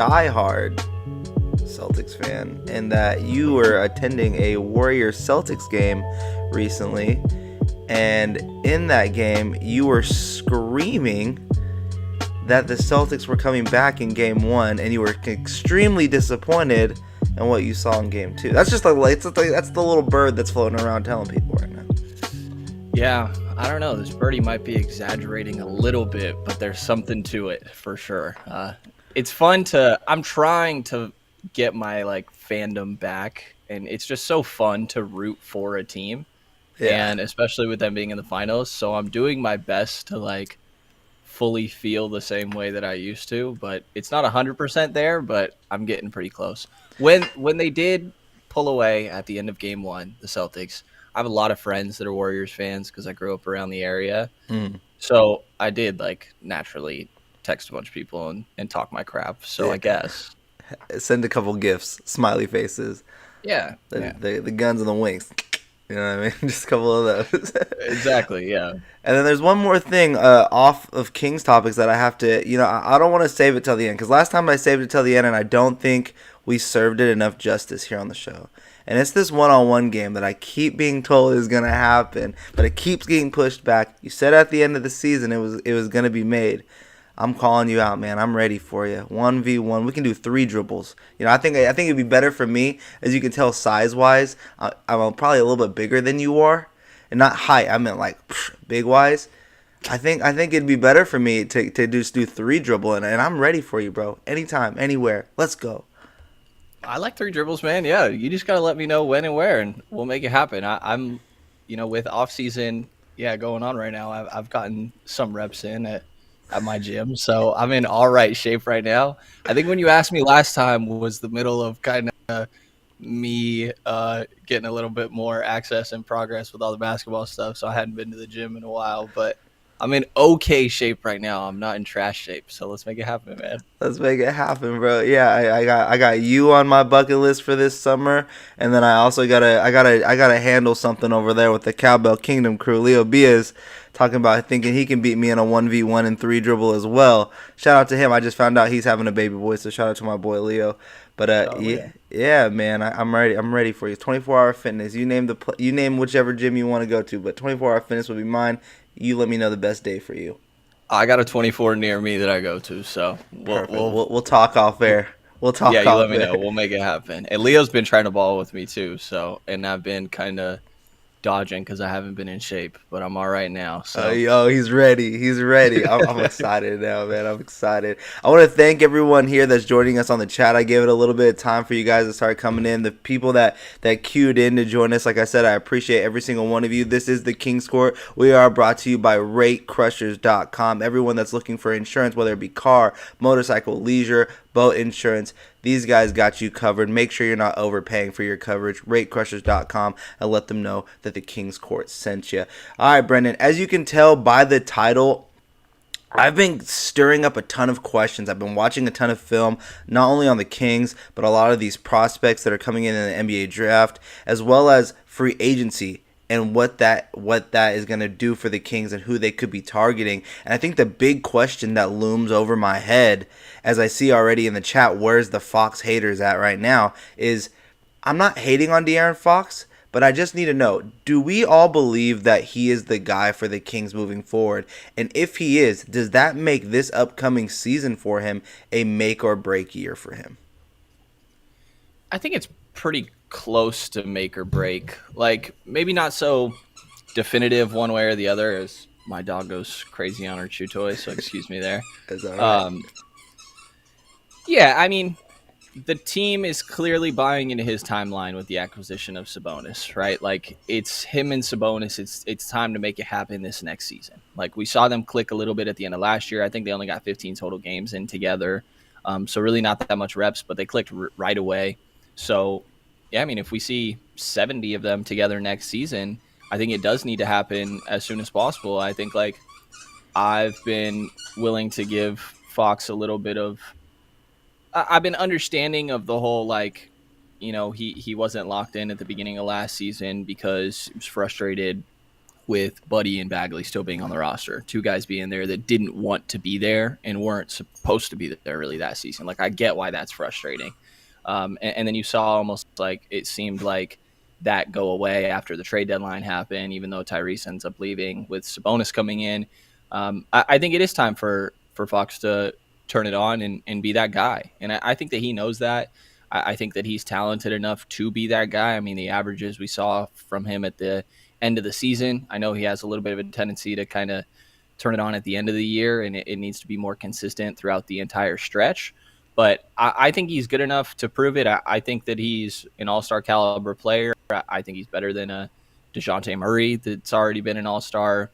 diehard Celtics fan, and that you were attending a Warriors Celtics game recently, and in that game you were screaming that the Celtics were coming back in game one, and you were extremely disappointed in what you saw in game two. That's just that's the little bird that's floating around telling people right now. Yeah, I don't know. This birdie might be exaggerating a little bit, but there's something to it for sure. It's fun I'm trying to get my fandom back, and it's just so fun to root for a team, Yeah. and especially with them being in the finals. So I'm doing my best to fully feel the same way that I used to, but it's not 100% there, but I'm getting pretty close. When they did pull away at the end of game one, the Celtics, I have a lot of friends that are Warriors fans because I grew up around the area. Mm. So I did naturally text a bunch of people and talk my crap. So Yeah. I guess. Send a couple gifs, smiley faces, Yeah. the, Yeah. the guns and the winks. You know what I mean? Just a couple of those. Exactly. Yeah. And then there's one more thing off of Kings topics that I have to, I don't want to save it till the end, because last time I saved it till the end, and I don't think we served it enough justice here on the show. And it's this one-on-one game that I keep being told is going to happen, but it keeps getting pushed back. You said at the end of the season it was going to be made. I'm calling you out, man. I'm ready for you. 1v1. We can do 3 dribbles. I think it'd be better for me, as you can tell size-wise. I'm probably a little bit bigger than you are. And not height, I meant big wise. I think it'd be better for me to just do 3 dribbling, and I'm ready for you, bro. Anytime, anywhere. Let's go. I like 3 dribbles, man. Yeah. You just got to let me know when and where, and we'll make it happen. I'm, with off-season, going on right now, I've gotten some reps in at my gym. So I'm in all right shape right now. I think when you asked me last time was the middle of kind of me getting a little bit more access and progress with all the basketball stuff. So I hadn't been to the gym in a while, but I'm in okay shape right now. I'm not in trash shape. So let's make it happen, man. Let's make it happen, bro. Yeah, I got you on my bucket list for this summer, and then I also gotta handle something over there with the Cowbell Kingdom crew. Leo Bias talking about thinking he can beat me in a 1v1 and 3 dribble as well. Shout out to him. I just found out he's having a baby boy, so shout out to my boy Leo. But yeah, man, I'm ready. I'm ready for you. 24-hour fitness. You name whichever gym you want to go to, but 24-hour fitness will be mine. You let me know the best day for you. I got a 24 near me that I go to, so Perfect. We'll talk off air. We'll talk yeah, you off let me air. know. We'll make it happen. And Leo's been trying to ball with me too, so and I've been kind of dodging because I haven't been in shape, but I'm all right now. So He's ready. He's ready. I'm excited now, man. I'm excited. I want to thank everyone here that's joining us on the chat. I gave it a little bit of time for you guys to start coming in. The people that queued in to join us, like I said, I appreciate every single one of you. This is the King's Court. We are brought to you by RateCrushers.com. Everyone that's looking for insurance, whether it be car, motorcycle, leisure, boat insurance, these guys got you covered. Make sure you're not overpaying for your coverage. RateCrushers.com and let them know that the King's Court sent you. All right, Brenden, as you can tell by the title, I've been stirring up a ton of questions. I've been watching a ton of film, not only on the Kings, but a lot of these prospects that are coming in the NBA draft, as well as free agency and what that is going to do for the Kings and who they could be targeting. And I think the big question that looms over my head, as I see already in the chat, where's the Fox haters at right now, is I'm not hating on De'Aaron Fox, but I just need to know, do we all believe that he is the guy for the Kings moving forward? And if he is, does that make this upcoming season for him a make or break year for him? I think it's pretty close to make or break. Like maybe not so definitive one way or the other, as my dog goes crazy on her chew toy. So excuse me there. Is that right? Yeah, I mean, the team is clearly buying into his timeline with the acquisition of Sabonis, right? Like it's him and Sabonis. It's time to make it happen this next season. Like we saw them click a little bit at the end of last year. I think they only got 15 total games in together, so really not that much reps, but they clicked right away. So yeah, I mean, if we see 70 of them together next season, I think it does need to happen as soon as possible. I think I've been willing to give Fox a little bit of. I've been understanding of the whole he wasn't locked in at the beginning of last season because he was frustrated with Buddy and Bagley still being on the roster. Two guys being there that didn't want to be there and weren't supposed to be there really that season. Like, I get why that's frustrating. And then you saw almost like it seemed like that go away after the trade deadline happened, even though Tyrese ends up leaving with Sabonis coming in. I think it is time for Fox to turn it on and be that guy. And I think that he knows that. I think that he's talented enough to be that guy. I mean, the averages we saw from him at the end of the season, I know he has a little bit of a tendency to kind of turn it on at the end of the year, and it needs to be more consistent throughout the entire stretch. But I think he's good enough to prove it. I think that he's an all-star caliber player. I think he's better than a DeJounte Murray that's already been an all-star.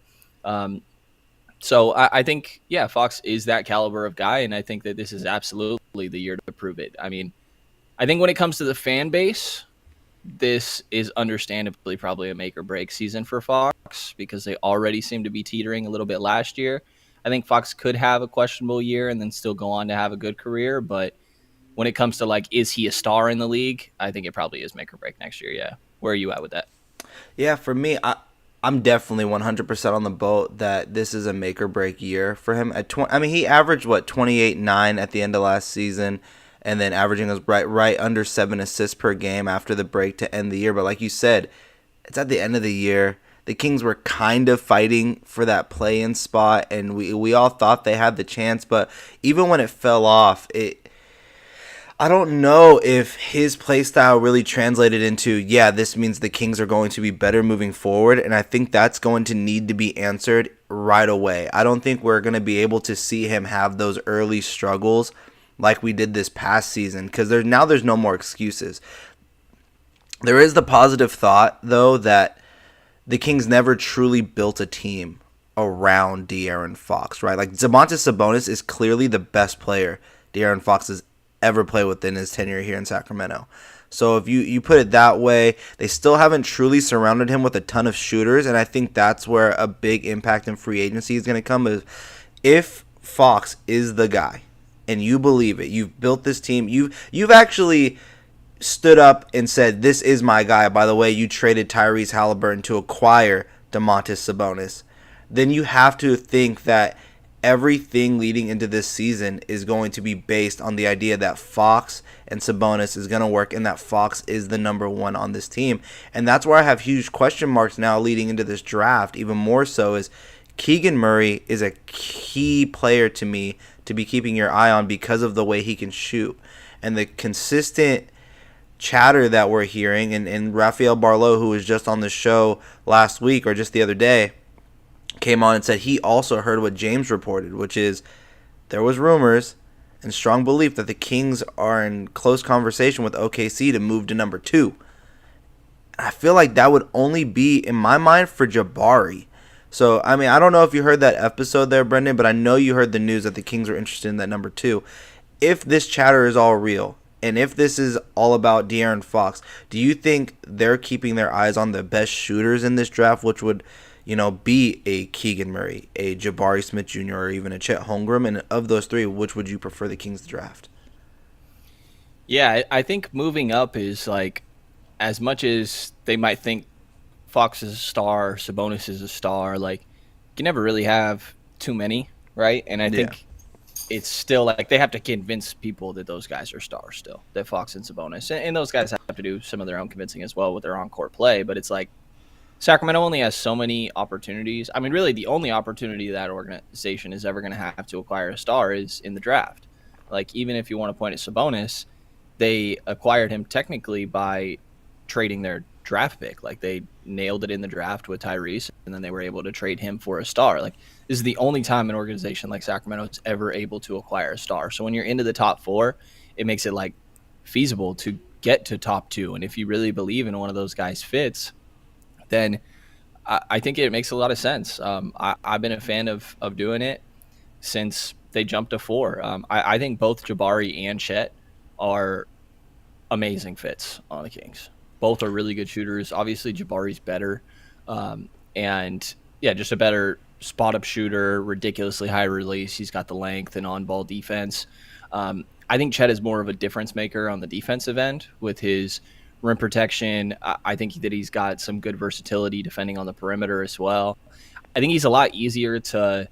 So I think, yeah, Fox is that caliber of guy, and I think that this is absolutely the year to prove it. I mean, I think when it comes to the fan base, this is understandably probably a make or break season for Fox because they already seem to be teetering a little bit last year. I think Fox could have a questionable year and then still go on to have a good career. But when it comes to like, is he a star in the league? I think it probably is make or break next year. Yeah. Where are you at with that? Yeah, for me, I'm definitely 100% on the boat that this is a make or break year for him. I mean, he averaged what 28-9 at the end of last season, and then averaging was right under 7 assists per game after the break to end the year. But like you said, it's at the end of the year. The Kings were kind of fighting for that play-in spot, and we all thought they had the chance. But even when it fell off, I don't know if his play style really translated into, yeah, this means the Kings are going to be better moving forward, and I think that's going to need to be answered right away. I don't think we're going to be able to see him have those early struggles like we did this past season, because there's no more excuses. There is the positive thought, though, that the Kings never truly built a team around De'Aaron Fox, right? Like, Domantas Sabonis is clearly the best player De'Aaron Fox has ever played within his tenure here in Sacramento. So if you put it that way, they still haven't truly surrounded him with a ton of shooters, and I think that's where a big impact in free agency is going to come. Is if Fox is the guy, and you believe it, you've built this team, you've actually stood up and said, this is my guy. By the way, you traded Tyrese Halliburton to acquire Domantas Sabonis. Then you have to think that everything leading into this season is going to be based on the idea that Fox and Sabonis is going to work and that Fox is the number one on this team. And that's where I have huge question marks now leading into this draft. Even more so is Keegan Murray is a key player to me to be keeping your eye on because of the way he can shoot. And the consistent chatter that we're hearing, and Rafael Barlow, who was just on the show last week or just the other day, came on and said he also heard what James reported, which is there was rumors and strong belief that the Kings are in close conversation with OKC to move to number 2. I feel like that would only be, in my mind, for Jabari. So, I mean, I don't know if you heard that episode there, Brenden, but I know you heard the news that the Kings are interested in that number 2. If this chatter is all real, and if this is all about De'Aaron Fox, do you think they're keeping their eyes on the best shooters in this draft, which would, be a Keegan Murray, a Jabari Smith Jr., or even a Chet Holmgren? And of those three, which would you prefer the Kings to draft? Yeah, I think moving up is like, as much as they might think Fox is a star, Sabonis is a star, like, you can never really have too many, right? And I think it's still like they have to convince people that those guys are stars still, that Fox and Sabonis. And those guys have to do some of their own convincing as well with their on-court play. But it's like Sacramento only has so many opportunities. I mean, really, the only opportunity that organization is ever going to have to acquire a star is in the draft. Like, even if you want to point at Sabonis, they acquired him technically by trading their draft pick. Like, they nailed it in the draft with Tyrese, and then they were able to trade him for a star. Like, this is the only time an organization like Sacramento is ever able to acquire a star. So when you're into the top 4, it makes it like feasible to get to top 2. And if you really believe in one of those guys fits, then I think it makes a lot of sense. I've been a fan of doing it since they jumped to 4. I think both Jabari and Chet are amazing fits on the Kings. Both are really good shooters. Obviously, Jabari's better. And, yeah, just a better spot-up shooter, ridiculously high release. He's got the length and on-ball defense. I think Chet is more of a difference maker on the defensive end with his rim protection. I think that he's got some good versatility defending on the perimeter as well. I think he's a lot easier to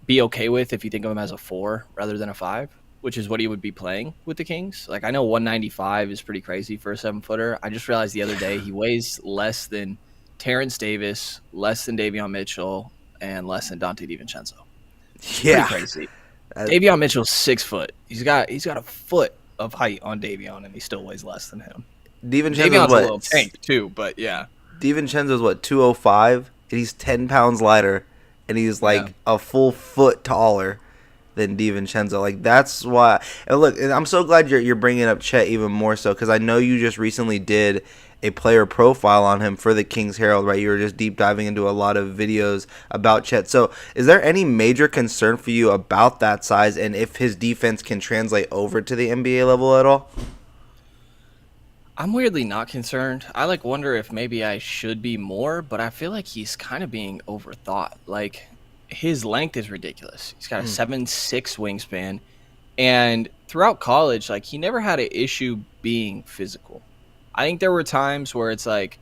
be okay with if you think of him as a 4 rather than a 5, which is what he would be playing with the Kings. Like, I know 195 is pretty crazy for a 7-footer. I just realized the other day he weighs less than Terrence Davis, less than Davion Mitchell, and less than Dante DiVincenzo. It's pretty Yeah. crazy. Uh, Davion Mitchell's 6 foot. He's got a foot of height on Davion, and he still weighs less than him. DiVincenzo's Davion's a what? little tank too, but yeah, DiVincenzo's what, 205? And he's 10 pounds lighter, and he's yeah. like a full foot taller than DiVincenzo. Like, that's why. And look, and I'm so glad you're bringing up Chet even more so, because I know you just recently did a player profile on him for the Kings Herald, right? You were just deep diving into a lot of videos about Chet. So, is there any major concern for you about that size, and if his defense can translate over to the NBA level at all? I'm weirdly not concerned. I wonder if maybe I should be more, but I feel like he's kind of being overthought. Like, his length is ridiculous. He's got a Mm. 7'6" wingspan, and throughout college, like, he never had an issue being physical. I think there were times where it's like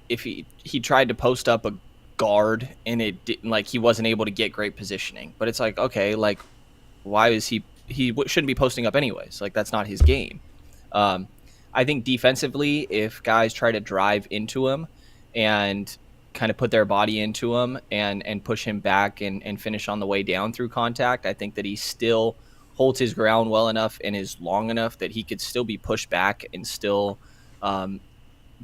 if he tried to post up a guard and it didn't, like, he wasn't able to get great positioning. But it's like, okay, like, why is he shouldn't be posting up anyways? Like, that's not his game. Um, I think defensively, if guys try to drive into him and kind of put their body into him and push him back and finish on the way down through contact, I think that he still holds his ground well enough and is long enough that he could still be pushed back and still um,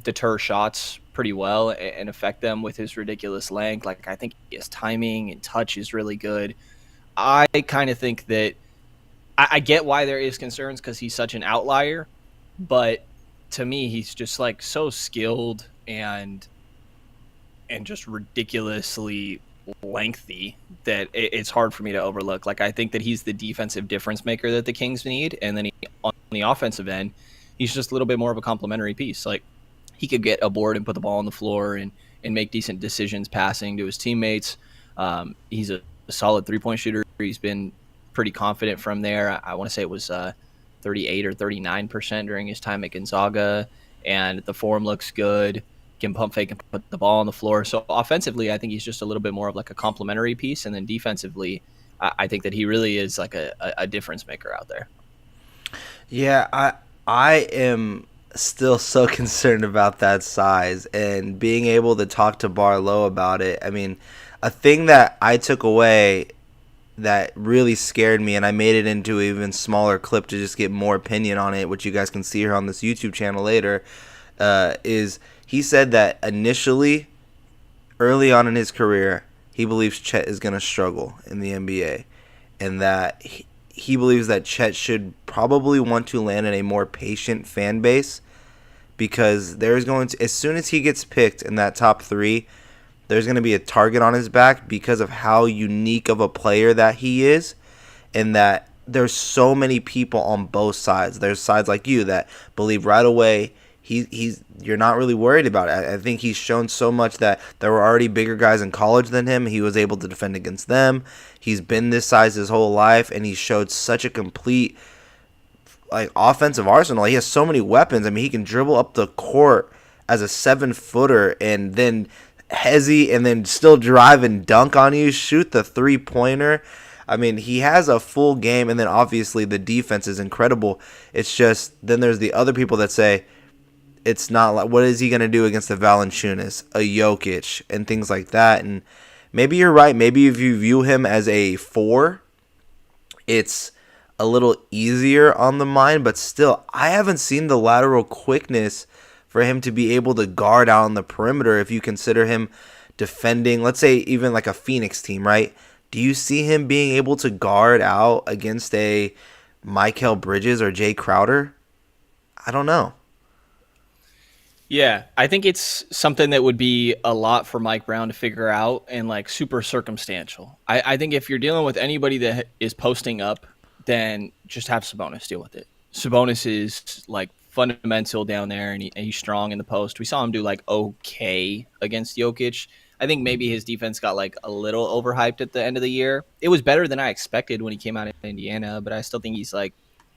deter shots pretty well and affect them with his ridiculous length. Like, I think his timing and touch is really good. I kind of think that I get why there is concerns because he's such an outlier, but to me, he's just like so skilled and just ridiculously lengthy that it's hard for me to overlook. Like, I think that he's the defensive difference maker that the Kings need, and then on the offensive end, he's just a little bit more of a complementary piece. Like, he could get a board and put the ball on the floor and make decent decisions passing to his teammates. He's a solid 3-point shooter. He's been pretty confident from there. I want to say it was 38 or 39% during his time at Gonzaga, and the form looks good. Can pump fake and put the ball on the floor. So offensively, I think he's just a little bit more of like a complementary piece, and then defensively, I think that he really is like a difference maker out there. Yeah, I am still so concerned about that size and being able to talk to Barlow about it. I mean, a thing that I took away that really scared me, and I made it into an even smaller clip to just get more opinion on it, which you guys can see here on this YouTube channel later, is he said that initially, early on in his career, he believes Chet is going to struggle in the NBA, and that he believes that Chet should probably want to land in a more patient fan base, because there's going to, as soon as he gets picked in that top 3, there's going to be a target on his back because of how unique of a player that he is, and that there's so many people on both sides. There's sides like you that believe right away he's you're not really worried about it. I think he's shown so much that there were already bigger guys in college than him. He was able to defend against them. He's been this size his whole life, and he showed such a complete like offensive arsenal. He has so many weapons. I mean, he can dribble up the court as a 7-footer and then hezzy and then still drive and dunk on you, shoot the 3-pointer. I mean, he has a full game, and then obviously the defense is incredible. It's just then there's the other people that say it's not like, what is he going to do against the Valanciunas, a Jokic, and things like that. And maybe you're right. Maybe if you view him as a 4, it's a little easier on the mind, but still, I haven't seen the lateral quickness for him to be able to guard out on the perimeter if you consider him defending, let's say, even like a Phoenix team, right? Do you see him being able to guard out against a Mikal Bridges or Jay Crowder? I don't know. Yeah, I think it's something that would be a lot for Mike Brown to figure out and like super circumstantial. I think if you're dealing with anybody that is posting up, then just have Sabonis deal with it. Sabonis is like fundamental down there, and he's strong in the post. We saw him do like okay against Jokic. I think maybe his defense got like a little overhyped at the end of the year. It was better than I expected when he came out of Indiana, but I still think he's like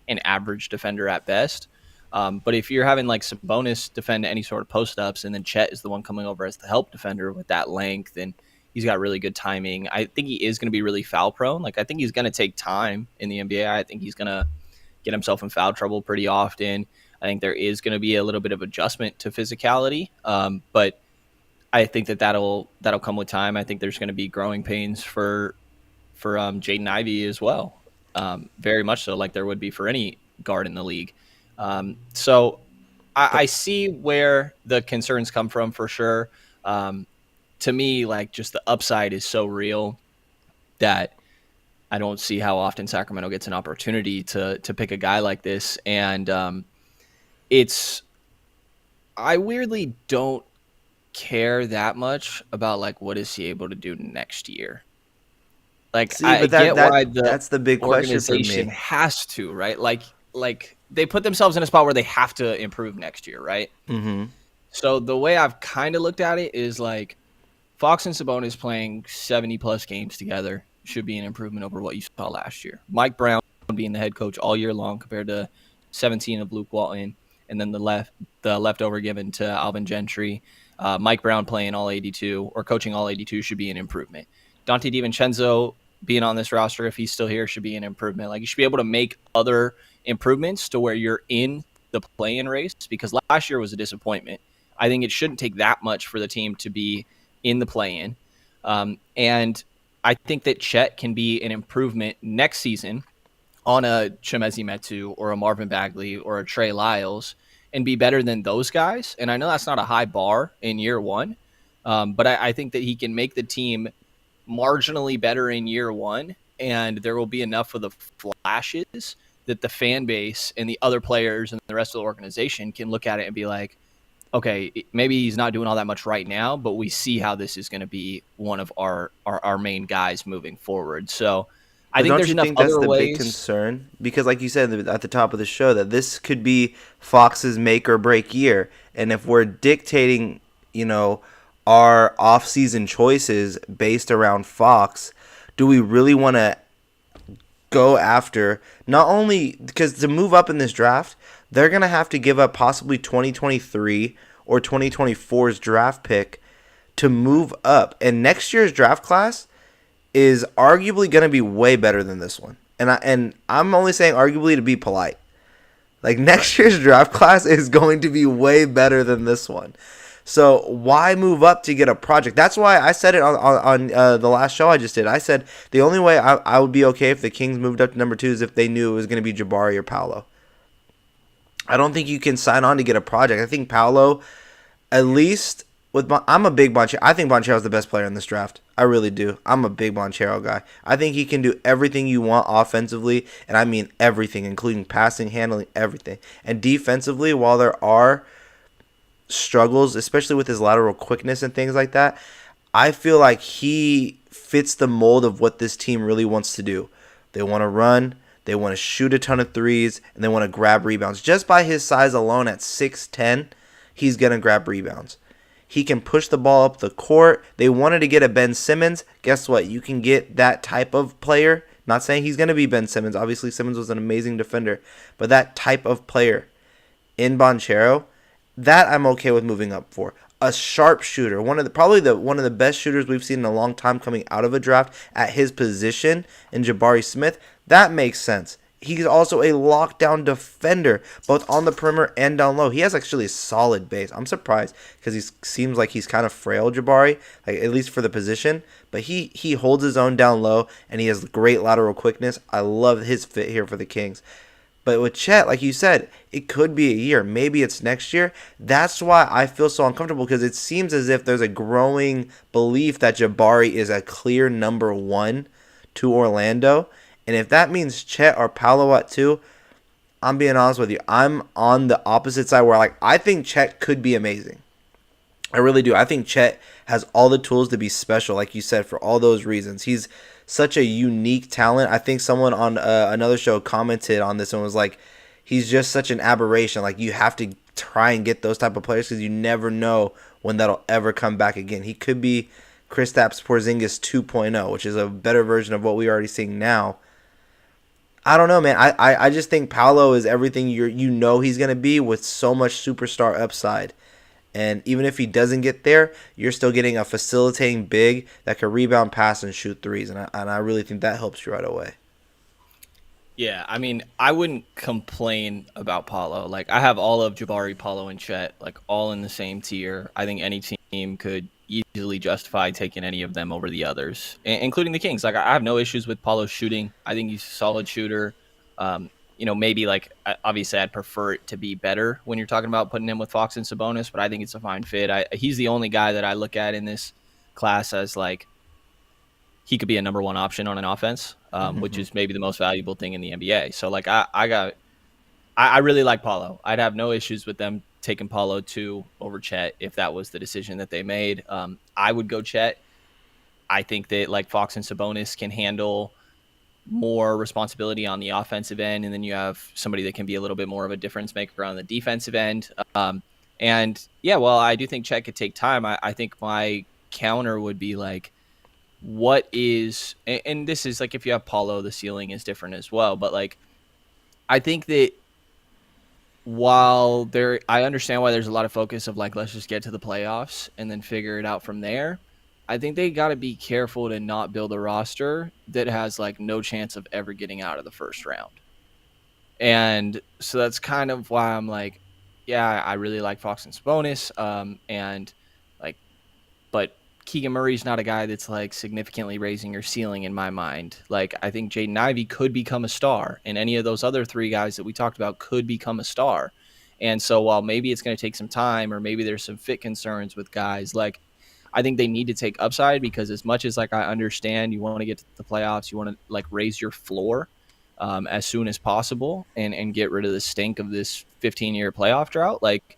an average defender at best. But if you're having like Sabonis defend any sort of post ups, and then Chet is the one coming over as the help defender with that length, and he's got really good timing. I think he is going to be really foul prone. Like I think he's going to take time in the NBA. I think he's going to get himself in foul trouble pretty often. I think there is going to be a little bit of adjustment to physicality, but I think that'll come with time. I think there's going to be growing pains for Jaden Ivey as well, very much so, like there would be for any guard in the league. So I see where the concerns come from for sure. To me, like just the upside is so real that I don't see how often Sacramento gets an opportunity to pick a guy like this, and it's I weirdly don't care that much about like what is he able to do next year. Like See, I but get why the that's the big question for organization me. has to, right? Like they put themselves in a spot where they have to improve next year, right? Mm-hmm. So the way I've kind of looked at it is like Fox and Sabonis playing 70 plus games together should be an improvement over what you saw last year. Mike Brown being the head coach all year long compared to 17 of Luke Walton, and then the leftover given to Alvin Gentry. Mike Brown playing all 82 or coaching all 82 should be an improvement. Dante DiVincenzo being on this roster, if he's still here, should be an improvement. Like you should be able to make other improvements to where you're in the play-in race, because last year was a disappointment. I think it shouldn't take that much for the team to be in the play-in. And I think that Chet can be an improvement next season on a Chemezi Metu or a Marvin Bagley or a Trey Lyles and be better than those guys. And I know that's not a high bar in year one, but I think that he can make the team marginally better in year one, and there will be enough of the flashes that the fan base and the other players and the rest of the organization can look at it and be like, okay, maybe he's not doing all that much right now, but we see how this is going to be one of our main guys moving forward. So I But think don't there's you enough think that's other the big ways. concern? Because, like you said at the top of the show, that this could be Fox's make or break year, and if we're dictating, our off-season choices based around Fox, do we really want to go after not only because to move up in this draft, they're gonna have to give up possibly 2023 or 2024's draft pick to move up, and next year's draft class is arguably going to be way better than this one. And I'm only saying arguably to be polite. Like next year's draft class is going to be way better than this one. So why move up to get a project? That's why I said it on the last show I just did. I said the only way I would be okay if the Kings moved up to number 2 is if they knew it was going to be Jabari or Paolo. I don't think you can sign on to get a project. I think Paolo, at least I'm a big Banchero. I think Banchero is the best player in this draft. I really do. I'm a big Banchero guy. I think he can do everything you want offensively, and I mean everything, including passing, handling, everything. And defensively, while there are struggles, especially with his lateral quickness and things like that, I feel like he fits the mold of what this team really wants to do. They want to run, they want to shoot a ton of threes, and they want to grab rebounds. Just by his size alone at 6'10", he's going to grab rebounds. He can push the ball up the court. They wanted to get a Ben Simmons. Guess what? You can get that type of player. Not saying he's going to be Ben Simmons. Obviously, Simmons was an amazing defender. But that type of player in Banchero, that I'm okay with moving up for. A sharp shooter, one of the best shooters we've seen in a long time coming out of a draft at his position in Jabari Smith. That makes sense. He's also a lockdown defender, both on the perimeter and down low. He has actually a solid base. I'm surprised because he seems like he's kind of frail, Jabari, like at least for the position. But he holds his own down low, and he has great lateral quickness. I love his fit here for the Kings. But with Chet, like you said, it could be a year. Maybe it's next year. That's why I feel so uncomfortable, because it seems as if there's a growing belief that Jabari is a clear number 1 to Orlando. And if that means Chet or Paolo at 2, I'm being honest with you. I'm on the opposite side where I think Chet could be amazing. I really do. I think Chet has all the tools to be special, like you said, for all those reasons. He's such a unique talent. I think someone on another show commented on this and was like, he's just such an aberration. Like, you have to try and get those type of players because you never know when that'll ever come back again. He could be Kristaps Porzingis 2.0, which is a better version of what we're already seeing now. I don't know, man. I just think Paolo is everything he's gonna be with so much superstar upside. And even if he doesn't get there, you're still getting a facilitating big that can rebound, pass, and shoot threes. And I really think that helps you right away. Yeah, I mean, I wouldn't complain about Paulo. Like, I have all of Jabari, Paulo, and Chet, like, all in the same tier. I think any team could easily justify taking any of them over the others, including the Kings. Like, I have no issues with Paulo's shooting. I think he's a solid shooter. Maybe, like, obviously I'd prefer it to be better when you're talking about putting him with Fox and Sabonis, but I think it's a fine fit. He's the only guy that I look at in this class as, like, he could be a number one option on an offense, which is maybe the most valuable thing in the NBA. So like I really like Paulo. I'd have no issues with them taking Paulo 2 over Chet if that was the decision that they made. I would go Chet. I think that like Fox and Sabonis can handle more responsibility on the offensive end, and then you have somebody that can be a little bit more of a difference maker on the defensive end. And yeah, well, I do think Chet could take time. I think my counter would be like, what is, and this is like if you have Paulo, the ceiling is different as well. But like, I think that while there, I understand why there's a lot of focus of like, let's just get to the playoffs and then figure it out from there. I think they got to be careful to not build a roster that has like no chance of ever getting out of the first round. And so that's kind of why I'm like, yeah, I really like Fox and Sabonis. And like, but Keegan Murray's not a guy that's like significantly raising your ceiling in my mind. Like I think Jaden Ivey could become a star, and any of those other three guys that we talked about could become a star. And so while maybe it's going to take some time, or maybe there's some fit concerns with guys, like I think they need to take upside because as much as like I understand you want to get to the playoffs, you want to like raise your floor as soon as possible and get rid of the stink of this 15-year playoff drought. Like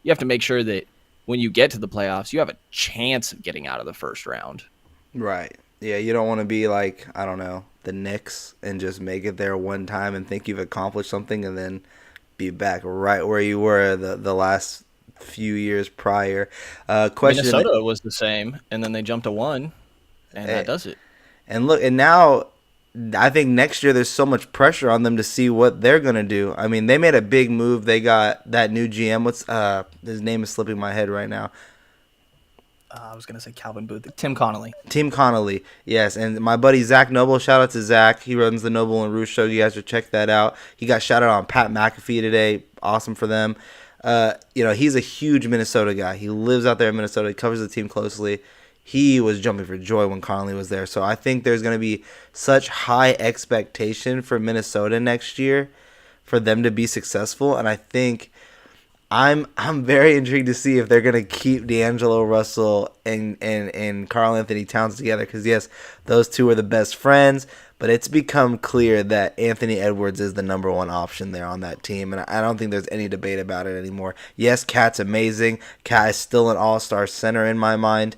you have to make sure that when you get to the playoffs, you have a chance of getting out of the first round. Right. Yeah, you don't want to be like, I don't know, the Knicks and just make it there one time and think you've accomplished something and then be back right where you were the last few years prior. Question. Minnesota was the same, and then they jumped to one, and that eh, does it. And look, and now I think next year there's so much pressure on them to see what they're gonna do. I mean, they made a big move. They got that new GM. What's his name is slipping my head right now. I was gonna say Calvin Booth, Tim Connolly. Tim Connolly, yes, and my buddy Zach Noble. Shout out to Zach. He runs the Noble and Roosh show. You guys should check that out. He got shouted on Pat McAfee today. Awesome for them. He's a huge Minnesota guy. He lives out there in Minnesota. He covers the team closely. He was jumping for joy when Connolly was there. So I think there's going to be such high expectation for Minnesota next year for them to be successful, and I think I'm very intrigued to see if they're gonna keep D'Angelo Russell and Karl Anthony Towns together because yes, those two are the best friends, but it's become clear that Anthony Edwards is the number one option there on that team, and I don't think there's any debate about it anymore. Yes, Cat's amazing. Cat is still an all-star center in my mind.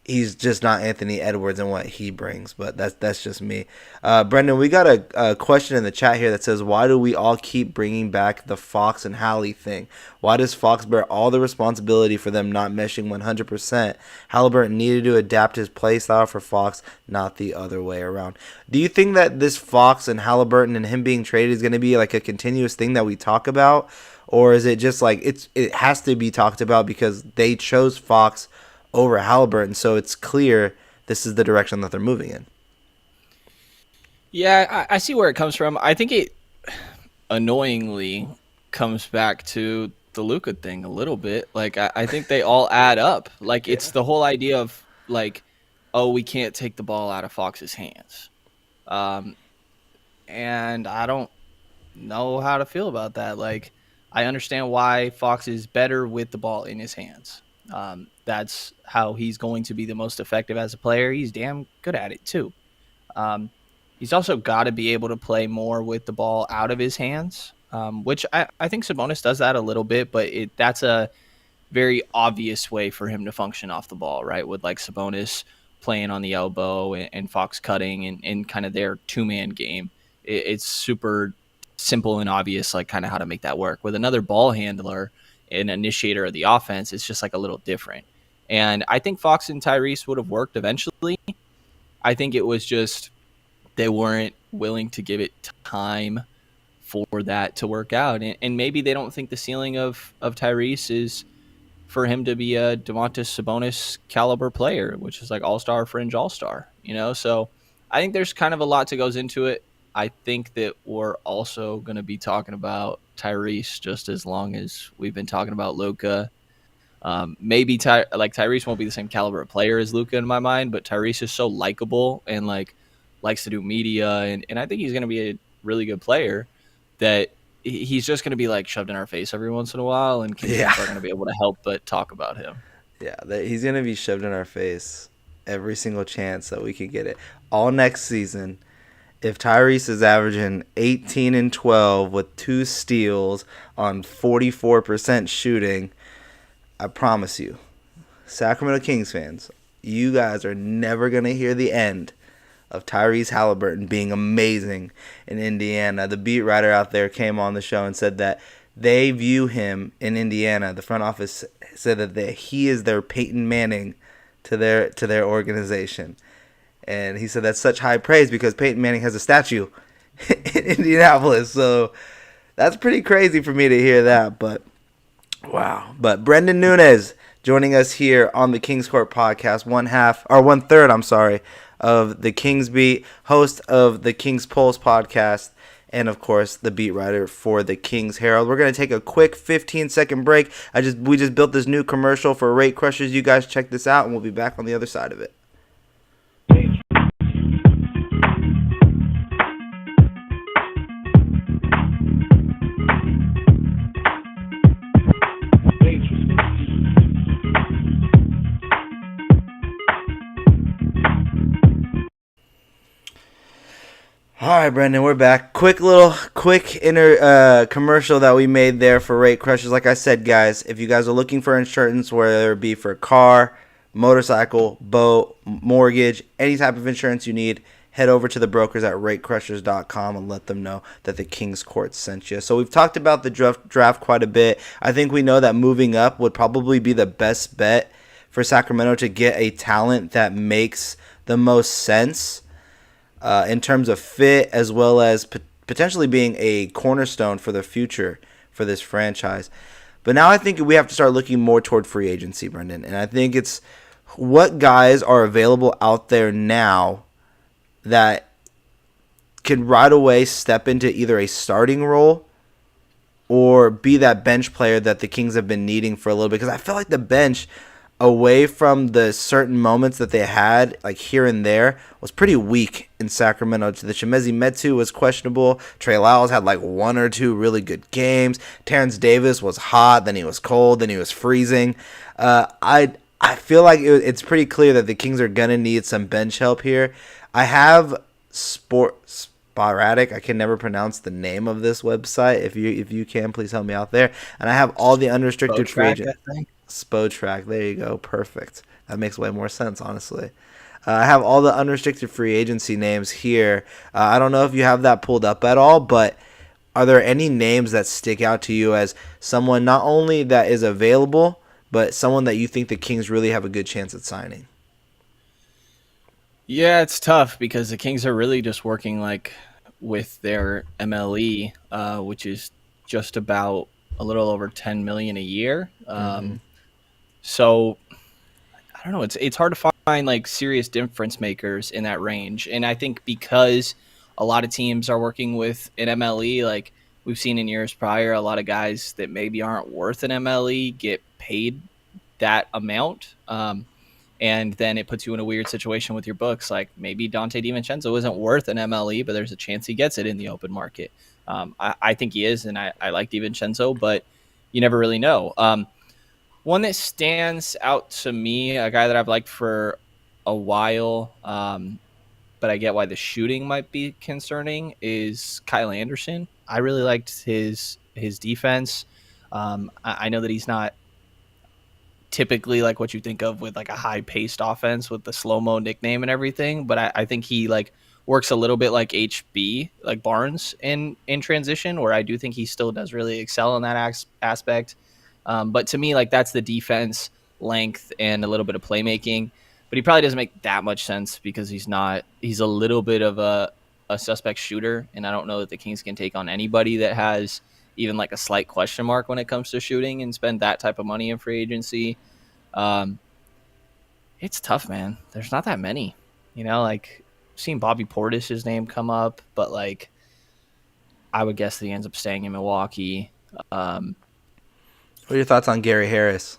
He's just not Anthony Edwards and what he brings, but that's just me. Brenden, we got a question in the chat here that says, why do we all keep bringing back the Fox and Hallie thing? Why does Fox bear all the responsibility for them not meshing 100%? Halliburton needed to adapt his play style for Fox, not the other way around. Do you think that this Fox and Halliburton and him being traded is going to be like a continuous thing that we talk about? Or is it just like it has to be talked about because they chose Fox over Halliburton, so it's clear this is the direction that they're moving in? Yeah, I see where it comes from. I think it annoyingly comes back to the Luka thing a little bit. Like I think they all add up. Like it's the whole idea of like, oh, we can't take the ball out of Fox's hands. Um, and I don't know how to feel about that. Like I understand why Fox is better with the ball in his hands. That's how he's going to be the most effective as a player. He's damn good at it too. Um, he's also got to be able to play more with the ball out of his hands, which I think Sabonis does that a little bit, but that's a very obvious way for him to function off the ball, right? With like Sabonis playing on the elbow and Fox cutting and kind of their two-man game. It's super simple and obvious, like kind of how to make that work. With another ball handler, an initiator of the offense, it's just like a little different. And I think Fox and Tyrese would have worked eventually. I think it was just they weren't willing to give it time for that to work out. And maybe they don't think the ceiling of Tyrese is for him to be a Domantas Sabonis caliber player, which is like all-star, fringe all-star, you know? So I think there's kind of a lot that goes into it. I think that we're also going to be talking about Tyrese just as long as we've been talking about Luka. Maybe Tyrese won't be the same caliber of player as Luka in my mind, but Tyrese is so likable and like likes to do media, and I think he's going to be a really good player that he's just going to be like shoved in our face every once in a while, and Kings Yeah. fans aren't going to be able to help but talk about him. Yeah, he's gonna be shoved in our face every single chance that we could get it. All next season, if Tyrese is averaging 18 and 12 with 2 steals on 44% shooting, I promise you, Sacramento Kings fans, you guys are never gonna hear the end of Tyrese Halliburton being amazing in Indiana. The beat writer out there came on the show and said that they view him in Indiana. The front office said that he is their Peyton Manning to their organization. And he said that's such high praise because Peyton Manning has a statue in Indianapolis. So that's pretty crazy for me to hear that. But wow. But Brenden Nunes joining us here on the Kings Court podcast, 1/3, I'm sorry, of the Kings Beat, host of the Kings Pulse podcast, and of course the beat writer for the Kings Herald. We're gonna take a quick 15-second break. We just built this new commercial for Rate Crushers. You guys check this out, and we'll be back on the other side of it. All right, Brenden, we're back. Quick commercial that we made there for Rate Crushers. Like I said, guys, if you guys are looking for insurance, whether it be for car, motorcycle, boat, mortgage, any type of insurance you need, head over to the brokers at ratecrushers.com and let them know that the Kings Court sent you. So we've talked about the draft quite a bit. I think we know that moving up would probably be the best bet for Sacramento to get a talent that makes the most sense in terms of fit, as well as potentially being a cornerstone for the future for this franchise. But now I think we have to start looking more toward free agency, Brenden. And I think it's what guys are available out there now that can right away step into either a starting role or be that bench player that the Kings have been needing for a little bit. Because I feel like the bench, away from the certain moments that they had, like here and there, was pretty weak in Sacramento. The Chimezie Metu was questionable. Trey Lyles had like 1 or 2 really good games. Terrence Davis was hot, then he was cold, then he was freezing. I feel like it's pretty clear that the Kings are gonna need some bench help here. I have Sporadic. I can never pronounce the name of this website. If you can, please help me out there. And I have all the unrestricted free agents. Spotrac, there you go, perfect. That makes way more sense, honestly. I have all the unrestricted free agency names here. I don't know if you have that pulled up at all, but are there any names that stick out to you as someone not only that is available, but someone that you think the Kings really have a good chance at signing? Yeah, it's tough because the Kings are really just working like with their MLE, which is just about a little over $10 million a year. So I don't know. It's hard to find like serious difference makers in that range, and I think because a lot of teams are working with an MLE, like we've seen in years prior, a lot of guys that maybe aren't worth an MLE get paid that amount, and then it puts you in a weird situation with your books. Like maybe Dante DiVincenzo isn't worth an MLE, but there's a chance he gets it in the open market. I think he is, and I like DiVincenzo, but you never really know. One that stands out to me, a guy that I've liked for a while, but I get why the shooting might be concerning, is Kyle Anderson. I really liked his defense. I know that he's not typically like what you think of with like a high-paced offense with the slow-mo nickname and everything, but I think he like works a little bit like HB, like Barnes in transition, where I do think he still does really excel in that aspect. But to me, like that's the defense, length, and a little bit of playmaking. But he probably doesn't make that much sense because he's a little bit of a suspect shooter, and I don't know that the Kings can take on anybody that has even like a slight question mark when it comes to shooting and spend that type of money in free agency. Um, it's tough, man. There's not that many, like seeing Bobby Portis's name come up, but like I would guess that he ends up staying in Milwaukee. Um, What are your thoughts on Gary Harris?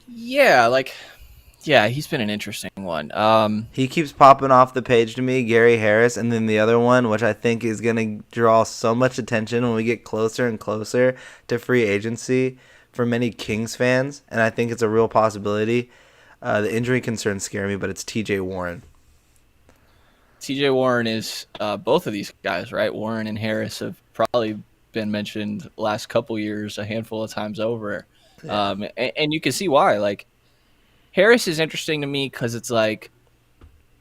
yeah, like yeah, he's been an interesting one. He keeps popping off the page to me, Gary Harris, and then the other one, which I think is going to draw so much attention when we get closer and closer to free agency for many Kings fans, and I think it's a real possibility. The injury concerns scare me, but it's TJ Warren. TJ Warren is both of these guys, right? Warren and Harris have probably been mentioned last couple years a handful of times over. Yeah. And you can see why. Like, Harris is interesting to me because it's like,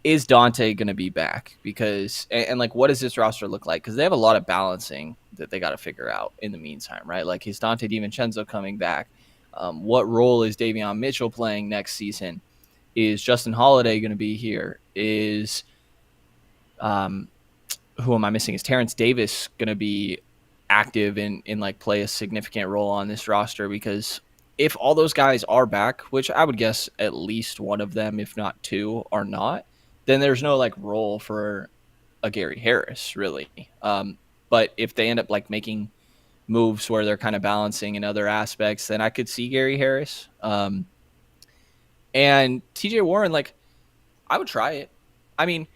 is Dante going to be back? Because, and like, what does this roster look like? Because they have a lot of balancing that they got to figure out in the meantime, right? Like, is Dante DiVincenzo coming back? What role is Davion Mitchell playing next season? Is Justin Holiday going to be here? Is who am I missing? Is Terrence Davis going to be active and like play a significant role on this roster? Because if all those guys are back, which I would guess at least one of them, if not two, are not, then there's no like role for a Gary Harris really. But if they end up like making moves where they're kind of balancing in other aspects, then I could see Gary Harris. And TJ Warren, like I would try it. I mean,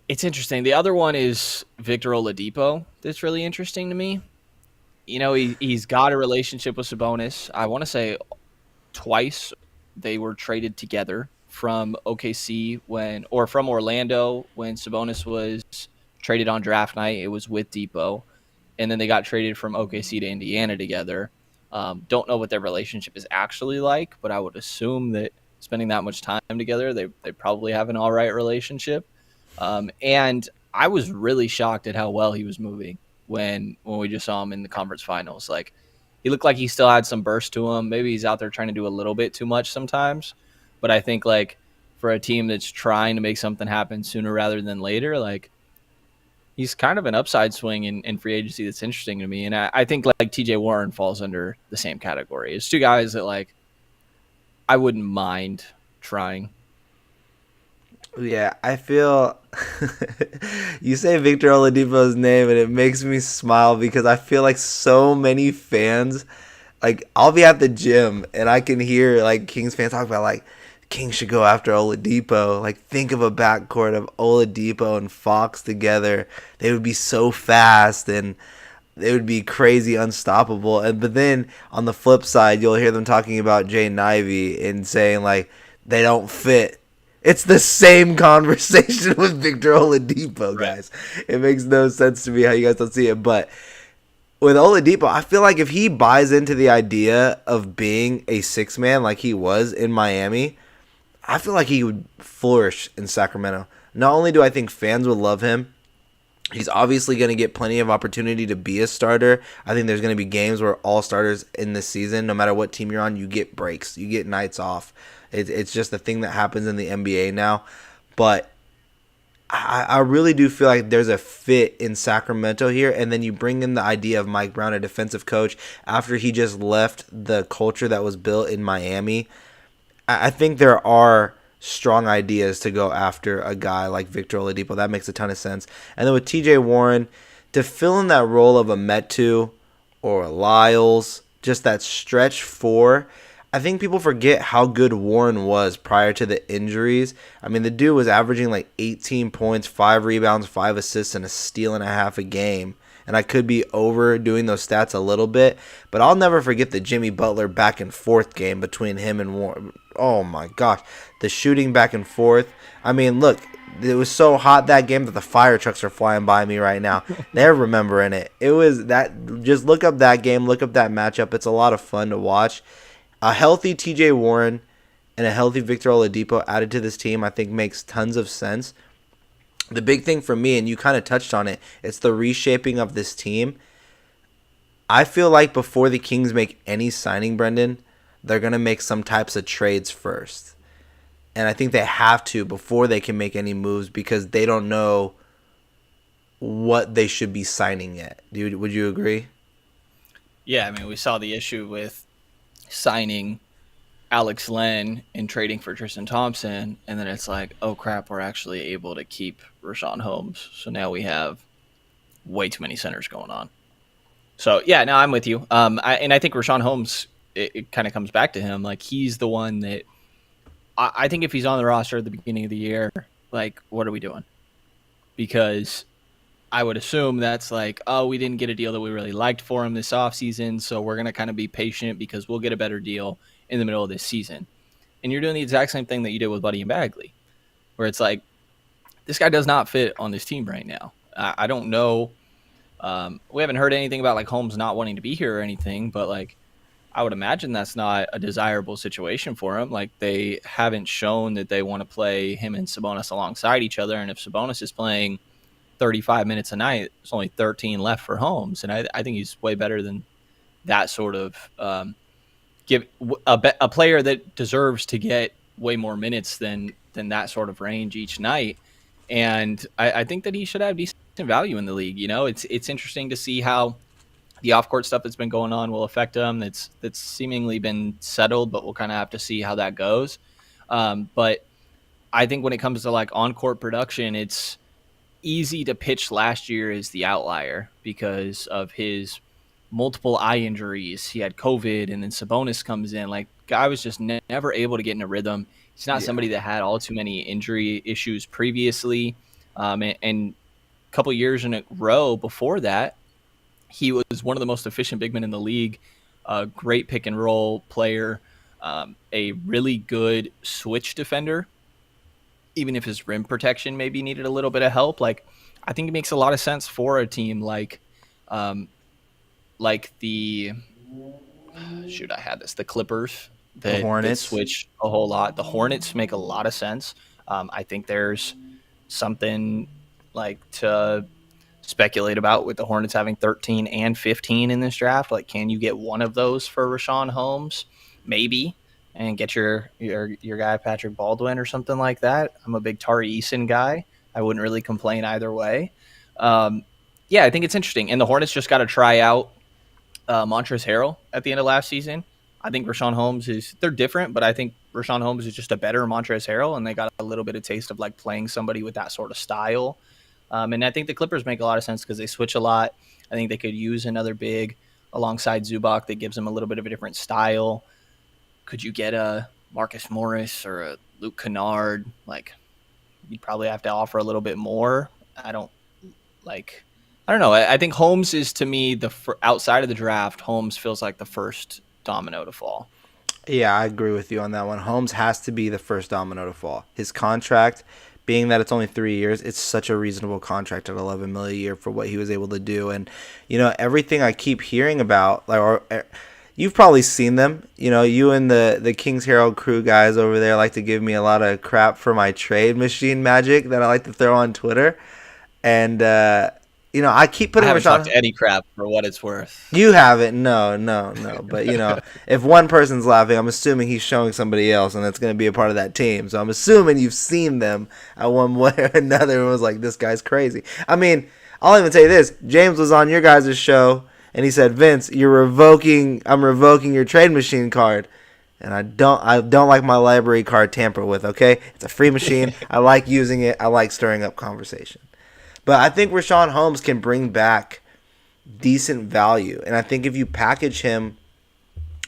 it's interesting. The other one is Victor Oladipo. That's really interesting to me. He's got a relationship with Sabonis. I want to say twice they were traded together from OKC from Orlando when Sabonis was traded on draft night. It was with Depot, and then they got traded from OKC to Indiana together. Don't know what their relationship is actually like, but I would assume that spending that much time together, they probably have an all right relationship. And I was really shocked at how well he was moving when we just saw him in the conference finals. Like, he looked like he still had some burst to him. Maybe he's out there trying to do a little bit too much sometimes. But I think, like, for a team that's trying to make something happen sooner rather than later, like, he's kind of an upside swing in free agency that's interesting to me. And I think, like, TJ Warren falls under the same category. It's two guys that, like, I wouldn't mind trying. Yeah, I feel you say Victor Oladipo's name and it makes me smile because I feel like so many fans, like I'll be at the gym and I can hear like Kings fans talk about like Kings should go after Oladipo. Like think of a backcourt of Oladipo and Fox together. They would be so fast and they would be crazy unstoppable. But then on the flip side, you'll hear them talking about Jay Ivey and saying like they don't fit. It's the same conversation with Victor Oladipo, guys. Right. It makes no sense to me how you guys don't see it. But with Oladipo, I feel like if he buys into the idea of being a six-man like he was in Miami, I feel like he would flourish in Sacramento. Not only do I think fans would love him, he's obviously going to get plenty of opportunity to be a starter. I think there's going to be games where all starters in this season, no matter what team you're on, you get breaks. You get nights off. It's just a thing that happens in the NBA now. But I really do feel like there's a fit in Sacramento here. And then you bring in the idea of Mike Brown, a defensive coach, after he just left the culture that was built in Miami. I think there are strong ideas to go after a guy like Victor Oladipo. That makes a ton of sense. And then with TJ Warren, to fill in that role of a Metu or a Lyles, just that stretch four, I think people forget how good Warren was prior to the injuries. I mean, the dude was averaging like 18 points, 5 rebounds, 5 assists, and a steal and a half a game. And I could be overdoing those stats a little bit, but I'll never forget the Jimmy Butler back and forth game between him and Warren. Oh my gosh, the shooting back and forth. I mean, look, it was so hot that game that the fire trucks are flying by me right now. They're remembering it. It was that. Just look up that game, look up that matchup. It's a lot of fun to watch. A healthy TJ Warren and a healthy Victor Oladipo added to this team, I think, makes tons of sense. The big thing for me, and you kind of touched on it, it's the reshaping of this team. I feel like before the Kings make any signing, Brenden, they're going to make some types of trades first. And I think they have to before they can make any moves because they don't know what they should be signing yet. Would you agree? Yeah, I mean, we saw the issue with signing Alex Len and trading for Tristan Thompson, and then it's like, oh crap, we're actually able to keep Rashawn Holmes. So now we have way too many centers going on. So yeah, no, I'm with you. I think Rashawn Holmes, it kind of comes back to him. Like he's the one that I think if he's on the roster at the beginning of the year, like what are we doing? Because I would assume that's like, oh, we didn't get a deal that we really liked for him this offseason, so we're going to kind of be patient because we'll get a better deal in the middle of this season. And you're doing the exact same thing that you did with Buddy and Bagley, where it's like, this guy does not fit on this team right now. I don't know. We haven't heard anything about like Holmes not wanting to be here or anything, but like, I would imagine that's not a desirable situation for him. Like they haven't shown that they want to play him and Sabonis alongside each other. And if Sabonis is playing 35 minutes a night, there's only 13 left for Holmes. And I think he's way better than that sort of give a player that deserves to get way more minutes than that sort of range each night. And I think that he should have decent value in the league. You know, it's interesting to see how the off court stuff that's been going on will affect him. That's seemingly been settled, but we'll kind of have to see how that goes. But I think when it comes to like on court production, it's easy to pitch last year as the outlier because of his multiple eye injuries. He had COVID, and then Sabonis comes in. Like, guy was just never able to get in a rhythm. He's not somebody that had all too many injury issues previously. And a couple years in a row before that, he was one of the most efficient big men in the league, a great pick and roll player, a really good switch defender, even if his rim protection maybe needed a little bit of help. Like, I think it makes a lot of sense for a team like the the Clippers The Hornets. switch a whole lot. The Hornets make a lot of sense. I think there's something like to speculate about with the Hornets having 13 and 15 in this draft. Like, can you get one of those for Rashawn Holmes? Maybe. And get your guy Patrick Baldwin or something like that. I'm a big Tari Eason guy. I wouldn't really complain either way. Yeah, I think it's interesting. And the Hornets just got to try out Montrezl Harrell at the end of last season. I think Rashawn Holmes they're different, but I think Rashawn Holmes is just a better Montrezl Harrell, and they got a little bit of taste of like playing somebody with that sort of style. And I think the Clippers make a lot of sense because they switch a lot. I think they could use another big alongside Zubac that gives them a little bit of a different style. Could you get a Marcus Morris or a Luke Kennard? Like, you'd probably have to offer a little bit more. I don't know. I think Holmes is, to me, outside of the draft, Holmes feels like the first domino to fall. Yeah, I agree with you on that one. Holmes has to be the first domino to fall. His contract, being that it's only 3 years, it's such a reasonable contract at $11 million a year for what he was able to do. And everything I keep hearing about, you've probably seen them. You and the Kings Herald crew guys over there like to give me a lot of crap for my trade machine magic that I like to throw on Twitter. And I keep putting. I haven't talked to Eddie crap for what it's worth. You haven't, no. But if one person's laughing, I'm assuming he's showing somebody else, and that's going to be a part of that team. So I'm assuming you've seen them at one way or another, and was like, "This guy's crazy." I mean, I'll even tell you this: James was on your guys' show, and he said, "Vince, I'm revoking your trade machine card." And I don't like my library card tampered with. Okay, it's a free machine. I like using it. I like stirring up conversation. But I think Rashawn Holmes can bring back decent value. And I think if you package him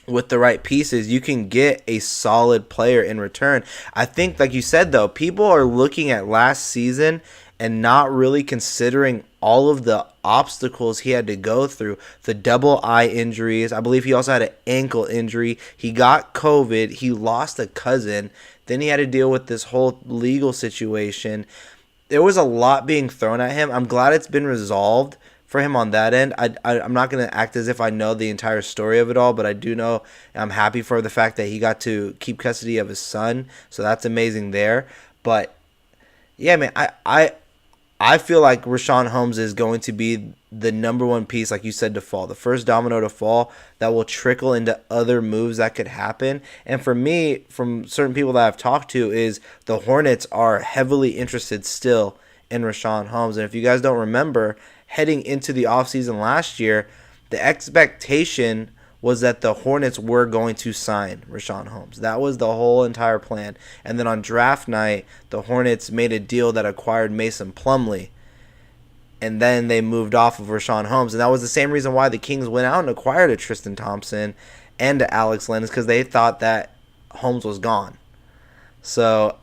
with the right pieces, you can get a solid player in return. I think, like you said, though, people are looking at last season and not really considering all of the obstacles he had to go through. The double eye injuries. I believe he also had an ankle injury. He got COVID. He lost a cousin. Then he had to deal with this whole legal situation. There was a lot being thrown at him. I'm glad it's been resolved for him on that end. I'm not going to act as if I know the entire story of it all, but I do know I'm happy for the fact that he got to keep custody of his son. So that's amazing there. But, yeah, man, I feel like Rashawn Holmes is going to be the number one piece, like you said, to fall. The first domino to fall that will trickle into other moves that could happen. And for me, from certain people that I've talked to, is the Hornets are heavily interested still in Rashawn Holmes. And if you guys don't remember, heading into the offseason last year, the expectation was that the Hornets were going to sign Rashawn Holmes. That was the whole entire plan. And then on draft night, the Hornets made a deal that acquired Mason Plumlee. And then they moved off of Rashawn Holmes. And that was the same reason why the Kings went out and acquired a Tristan Thompson and a Alex Len, is because they thought that Holmes was gone. So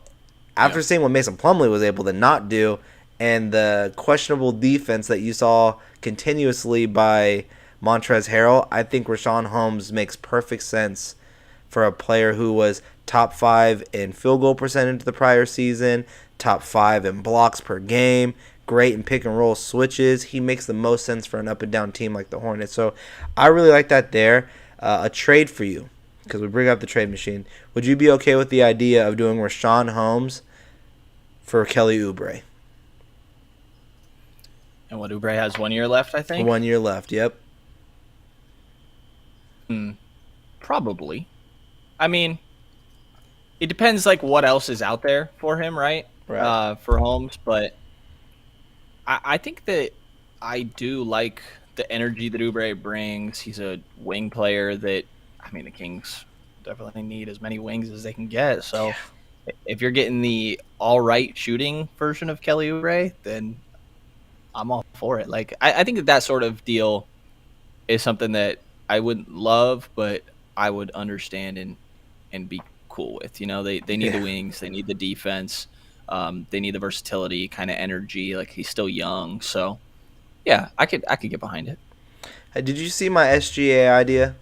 after seeing what Mason Plumlee was able to not do, and the questionable defense that you saw continuously by Montrezl Harrell, I think Rashawn Holmes makes perfect sense for a player who was top 5 in field goal percentage the prior season, top 5 in blocks per game, great in pick and roll switches. He makes the most sense for an up and down team like the Hornets. So I really like that there. A trade for you, because we bring up the trade machine. Would you be okay with the idea of doing Rashawn Holmes for Kelly Oubre? And what, Oubre has 1 year left, I think? 1 year left, yep. Probably. I mean, it depends like what else is out there for him, right? For Holmes, but I think that I do like the energy that Oubre brings. He's a wing player that, I mean, the Kings definitely need as many wings as they can get. So if you're getting the all right shooting version of Kelly Oubre, then I'm all for it. Like I think that sort of deal is something that I wouldn't love, but I would understand and be cool with. You know, they need the wings, they need the defense, they need the versatility, kind of energy. Like he's still young, so yeah, I could get behind it. Did you see my SGA idea?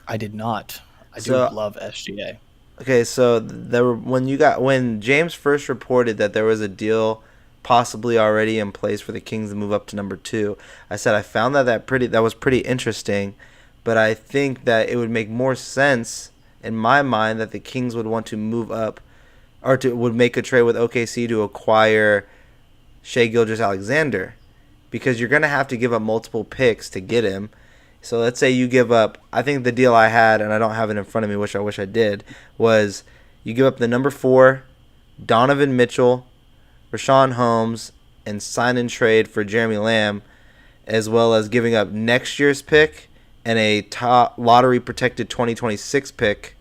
I did not. I do love SGA. Okay, so there were, when James first reported that there was a deal possibly already in place for the Kings to move up to number 2, I said I found that was pretty interesting, but I think that it would make more sense in my mind that the Kings would want to move up, or would make a trade with OKC to acquire Shai Gilgeous-Alexander, because you're going to have to give up multiple picks to get him. So let's say you give up, I think the deal I had, and I don't have it in front of me, which I wish I did, was you give up the number 4, Donovan Mitchell, Rashawn Holmes, and sign and trade for Jeremy Lamb, as well as giving up next year's pick and a top lottery protected 2026 pick,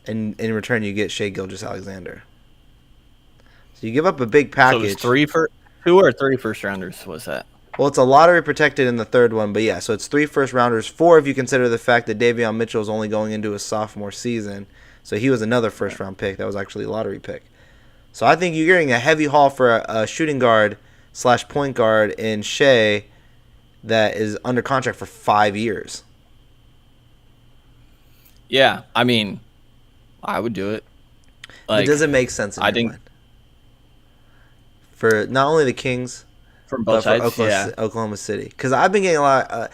and in return you get Shai Gilgeous-Alexander. So you give up a big package. So it was 2 or 3 first rounders was that? Well, it's a lottery protected in the third one, but yeah, so it's 3 first rounders, 4 if you consider the fact that Davion Mitchell is only going into his sophomore season. So he was another first round pick. That was actually a lottery pick. So I think you're getting a heavy haul for a shooting guard / point guard in Shai that is under contract for 5 years. Yeah, I mean, I would do it. Like, it doesn't make sense in your mind. For not only the Kings, from both sides, Oklahoma City. Because I've been getting a lot.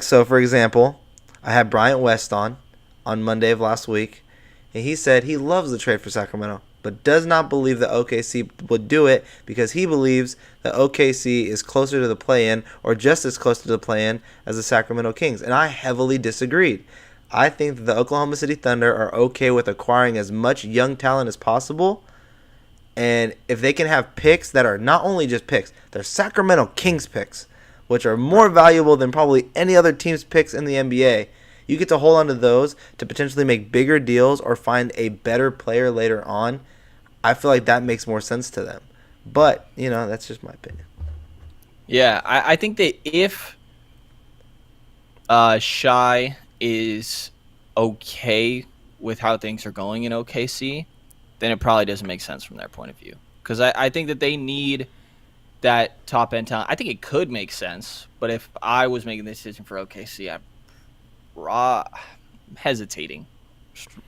So for example, I had Bryant West on Monday of last week, and he said he loves the trade for Sacramento, but does not believe that OKC would do it because he believes that OKC is closer to the play-in or just as close to the play-in as the Sacramento Kings. And I heavily disagreed. I think that the Oklahoma City Thunder are okay with acquiring as much young talent as possible. And if they can have picks that are not only just picks, they're Sacramento Kings picks, which are more valuable than probably any other team's picks in the NBA. You get to hold on to those to potentially make bigger deals or find a better player later on. I feel like that makes more sense to them. But, that's just my opinion. Yeah, I think that if Shai is okay with how things are going in OKC, then it probably doesn't make sense from their point of view. Because I think that they need that top-end talent. I think it could make sense, but if I was making the decision for OKC, I'm hesitating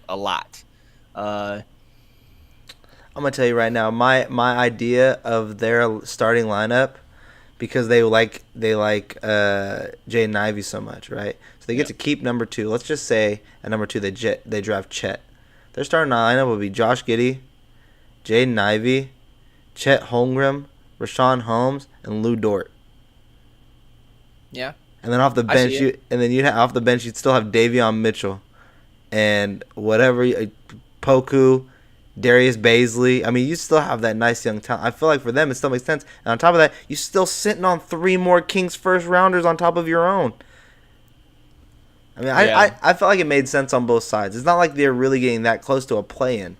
a lot. I'm going to tell you right now, my idea of their starting lineup, because they like Jaden Ivey so much, right? So they get to keep number 2. Let's just say at number 2 they draft Chet. Their starting lineup would be Josh Giddey, Jaden Ivey, Chet Holmgren, Rashawn Holmes, and Lou Dort. Yeah, And then off the I see bench, it. off the bench you'd still have Davion Mitchell and whatever Poku, Darius Baisley. I mean, you still have that nice young talent. I feel like for them it still makes sense. And on top of that, you're still sitting on three more Kings first rounders on top of your own. I mean, Yeah, I felt like it made sense on both sides. It's not like they're really getting that close to a play-in.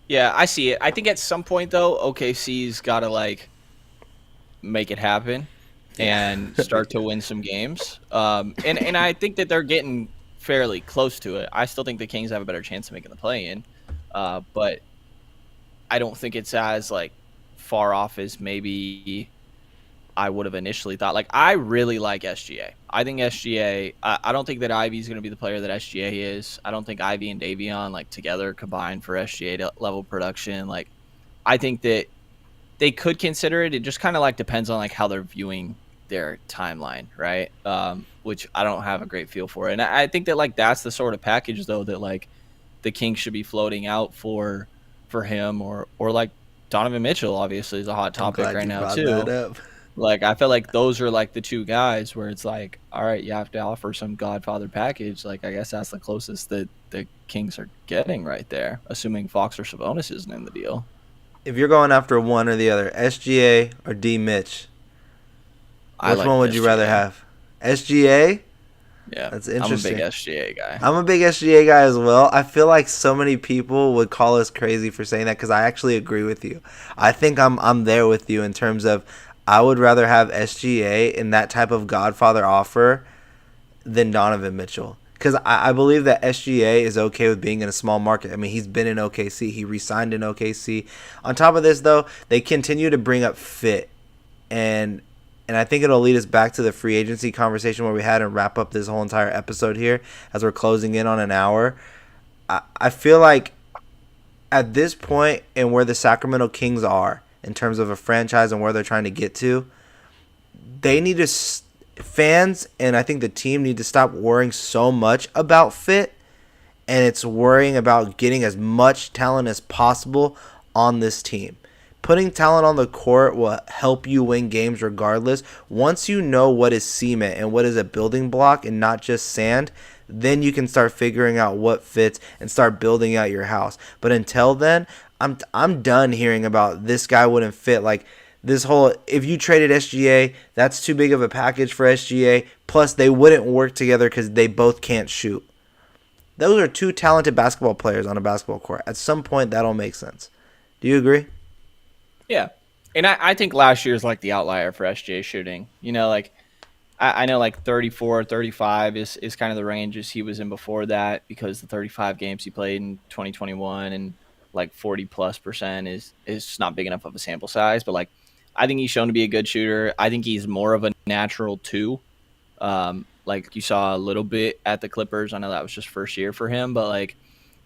yeah, I see it. I think at some point though, OKC's got to like make it happen Yeah. and start to win some games. And I think that they're getting fairly close to it. I still think the Kings have a better chance of making the play-in, but I don't think it's as like far off as maybe I would have initially thought. Like, I really like SGA. I think SGA. I don't think that Ivy's going to be the player that SGA is. I don't think Ivy and Davion like together combined for SGA level production. Like, I think that they could consider it. It just kind of like depends on like how they're viewing their timeline, right? Which I don't have a great feel for. And I think that like that's the sort of package though that like the Kings should be floating out for him or like Donovan Mitchell obviously is a hot I'm topic glad right you now brought that too. up. Like I feel like those are like the two guys where it's like, all right, you have to offer some Godfather package. Like I guess that's the closest that the Kings are getting right there, assuming Fox or Sabonis isn't in the deal. If you're going after one or the other, SGA or D Mitch, I which like one would you rather SGA. have? SGA? Yeah, That's I'm a big interesting. SGA guy. I'm a big SGA guy as well. I feel like so many people would call us crazy for saying that because I actually agree with you. I think I'm there with you in terms of I would rather have SGA in that type of Godfather offer than Donovan Mitchell. Because I believe that SGA is okay with being in a small market. I mean, he's been in OKC. He re-signed in OKC. On top of this, though, they continue to bring up fit. And I think it'll lead us back to the free agency conversation where we had and wrap up this whole entire episode here as we're closing in on an hour. I feel like at this point and where the Sacramento Kings are in terms of a franchise and where they're trying to get to, they need to fans and I think the team need to stop worrying so much about fit and it's worrying about getting as much talent as possible on this team. Putting talent on the court will help you win games regardless. Once you know what is cement and what is a building block and not just sand, then you can start figuring out what fits and start building out your house. But until then, I'm done hearing about this guy wouldn't fit. Like this whole if you traded SGA, that's too big of a package for SGA. Plus they wouldn't work together because they both can't shoot. Those are two talented basketball players on a basketball court. At some point, that'll make sense. Do you agree? Yeah. And I think last year is like the outlier for SGA shooting. You know, like I know like 34, 35 is kind of the ranges he was in before that because the 35 games he played in 2021 and like 40+% is not big enough of a sample size. But like I think he's shown to be a good shooter. I think he's more of a natural too. Like you saw a little bit at the Clippers. I know that was just first year for him, but like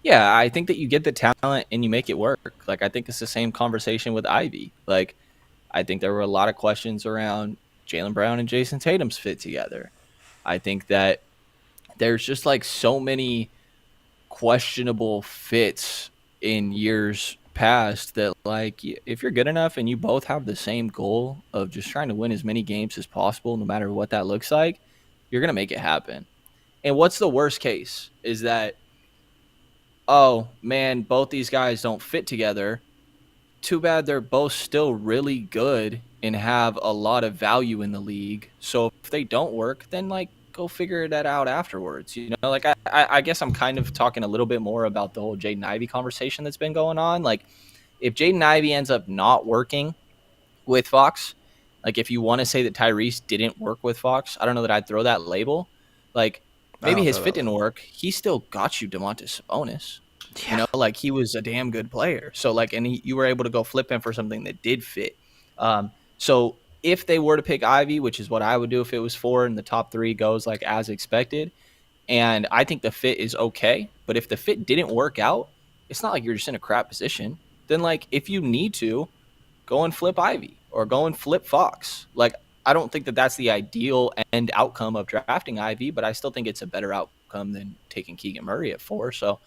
yeah, I think that you get the talent and you make it work. Like I think it's the same conversation with Ivy. Like I think there were a lot of questions around Jaylen Brown and Jason Tatum's fit together. I think that there's just like so many questionable fits in years past that like if you're good enough and you both have the same goal of just trying to win as many games as possible no matter what that looks like, you're going to make it happen. And what's the worst case is that oh man, both these guys don't fit together. Too bad they're both still really good and have a lot of value in the league. So if they don't work, then like go figure that out afterwards. You know, like I guess I'm kind of talking a little bit more about the whole Jaden Ivey conversation that's been going on. Like if Jaden Ivey ends up not working with Fox, like if you want to say that Tyrese didn't work with Fox, I don't know that I'd throw that label. Like I maybe don't his throw fit that didn't label. work. He still got you DeMontis Sabonis. You Yeah. know, like he was a damn good player. So like, and you were able to go flip him for something that did fit. So if they were to pick Ivy, which is what I would do if it was four and the top three goes like as expected, and I think the fit is okay. But if the fit didn't work out, it's not like you're just in a crap position. Then like if you need to, go and flip Ivy or go and flip Fox. Like I don't think that that's the ideal end outcome of drafting Ivy, but I still think it's a better outcome than taking Keegan Murray at four. So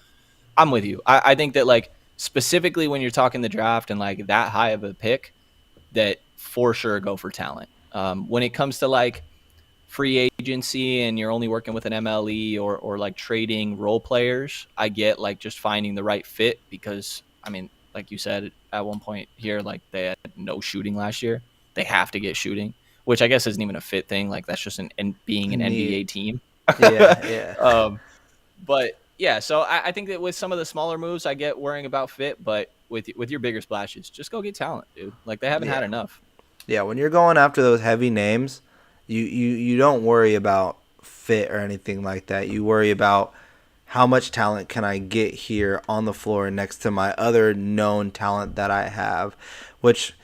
I'm with you. I think that like specifically when you're talking the draft and like that high of a pick, that for sure go for talent. When it comes to like free agency and you're only working with an MLE or like trading role players, I get like just finding the right fit because I mean, like you said at one point here, like they had no shooting last year. They have to get shooting, which I guess isn't even a fit thing. Like that's just being an NBA team. Yeah, yeah. But yeah, so I think that with some of the smaller moves, I get worrying about fit, but with your bigger splashes, just go get talent, dude. Like they haven't had enough. Yeah, when you're going after those heavy names, you don't worry about fit or anything like that. You worry about how much talent can I get here on the floor next to my other known talent that I have, which,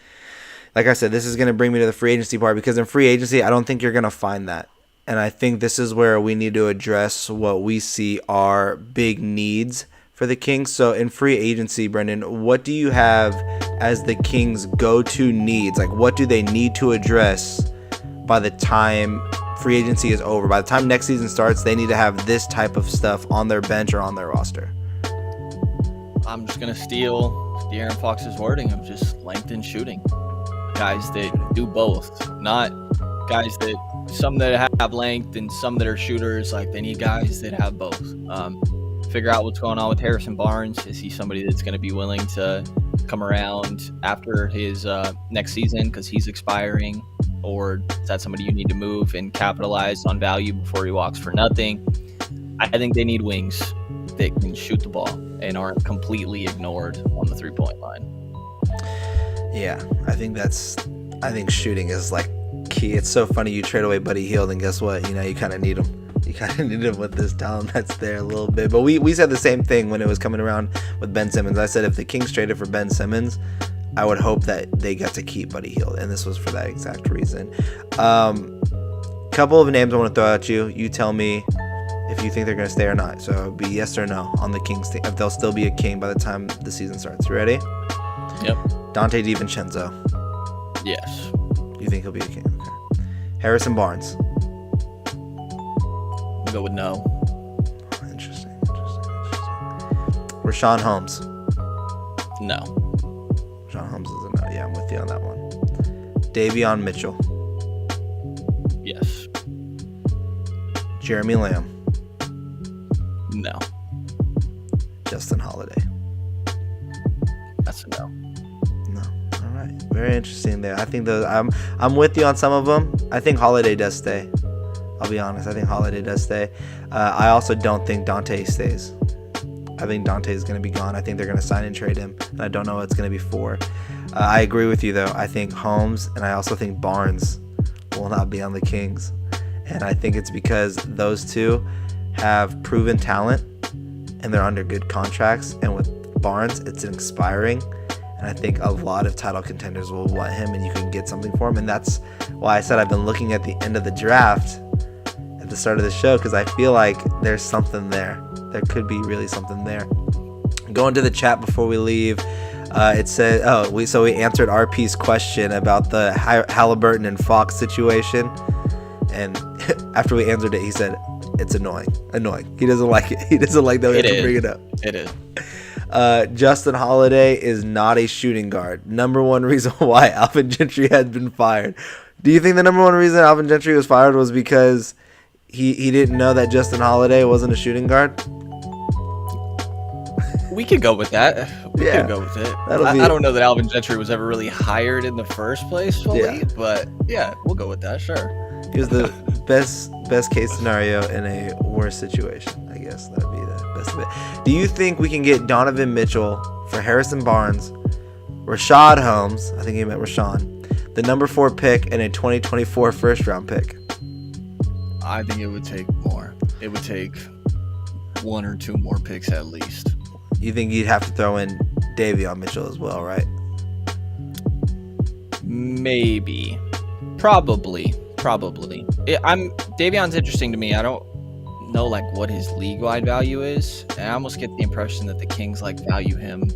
like I said, this is going to bring me to the free agency part because in free agency, I don't think you're going to find that. And I think this is where we need to address what we see are big needs for the Kings. So in free agency, Brenden, what do you have as the Kings' go-to needs? Like, what do they need to address by the time free agency is over? By the time next season starts, they need to have this type of stuff on their bench or on their roster. I'm just going to steal De'Aaron Fox's wording of just length and shooting. Guys that do both, not guys that some that have length and some that are shooters. Like they need guys that have both. Figure out what's going on with Harrison Barnes. Is he somebody that's going to be willing to come around after his next season because he's expiring, or is that somebody you need to move and capitalize on value before he walks for nothing? I think they need wings that can shoot the ball and aren't completely ignored on the 3-point line. Yeah, I think shooting is like key. It's so funny you trade away Buddy Hield and guess what? You kind of need him. You kind of need him with this talent that's there a little bit. But we said the same thing when it was coming around with Ben Simmons. I said if the Kings traded for Ben Simmons, I would hope that they got to keep Buddy Hield, and this was for that exact reason. Couple of names I want to throw at you. You tell me if you think they're going to stay or not. So it would be yes or no on the Kings team, if they'll still be a King by the time the season starts. You ready? Yep. Dante DiVincenzo. Yes. You think he'll be a King? Okay. Harrison Barnes. We'll go with no. Interesting. Rashawn Holmes. No. Rashawn Holmes is a no. Yeah, I'm with you on that one. Davion Mitchell. Yes. Jeremy Lamb. No. Justin Holiday. That's a no. No. All right. Very interesting there. I think those. I'm with you on some of them. I think Holiday does stay. I'll be honest. I think Holiday does stay. I also don't think Dante stays. I think Dante is going to be gone. I think they're going to sign and trade him, and I don't know what it's going to be for. I agree with you, though. I think Holmes and I also think Barnes will not be on the Kings, and I think it's because those two have proven talent, and they're under good contracts, and with Barnes, it's expiring, and I think a lot of title contenders will want him, and you can get something for him, and that's why I said I've been looking at the end of the draft at the start of the show, because I feel like there's something there. There could be really something there. Going to the chat before we leave, it said, we answered RP's question about the Halliburton and Fox situation, and after we answered it, he said it's annoying. He doesn't like it. He doesn't like that we have to bring it up. It is. Justin Holiday is not a shooting guard. Number one reason why Alvin Gentry had been fired. Do you think the number one reason Alvin Gentry was fired was because he didn't know that Justin Holiday wasn't a shooting guard? We could go with that. We could go with it. I don't know that Alvin Gentry was ever really hired in the first place fully, but yeah, we'll go with that, sure. He was the best case scenario in a worse situation. I guess that would be the best of it. Do you think we can get Donovan Mitchell for Harrison Barnes, Rashad Holmes, I think he meant Rashawn, the number 4 pick, and a 2024 first round pick? I think it would take more. It would take 1 or 2 more picks at least. You think you'd have to throw in Davion Mitchell as well, right? Maybe. Probably. Davion's interesting to me. I don't know like what his league-wide value is. And I almost get the impression that the Kings like value him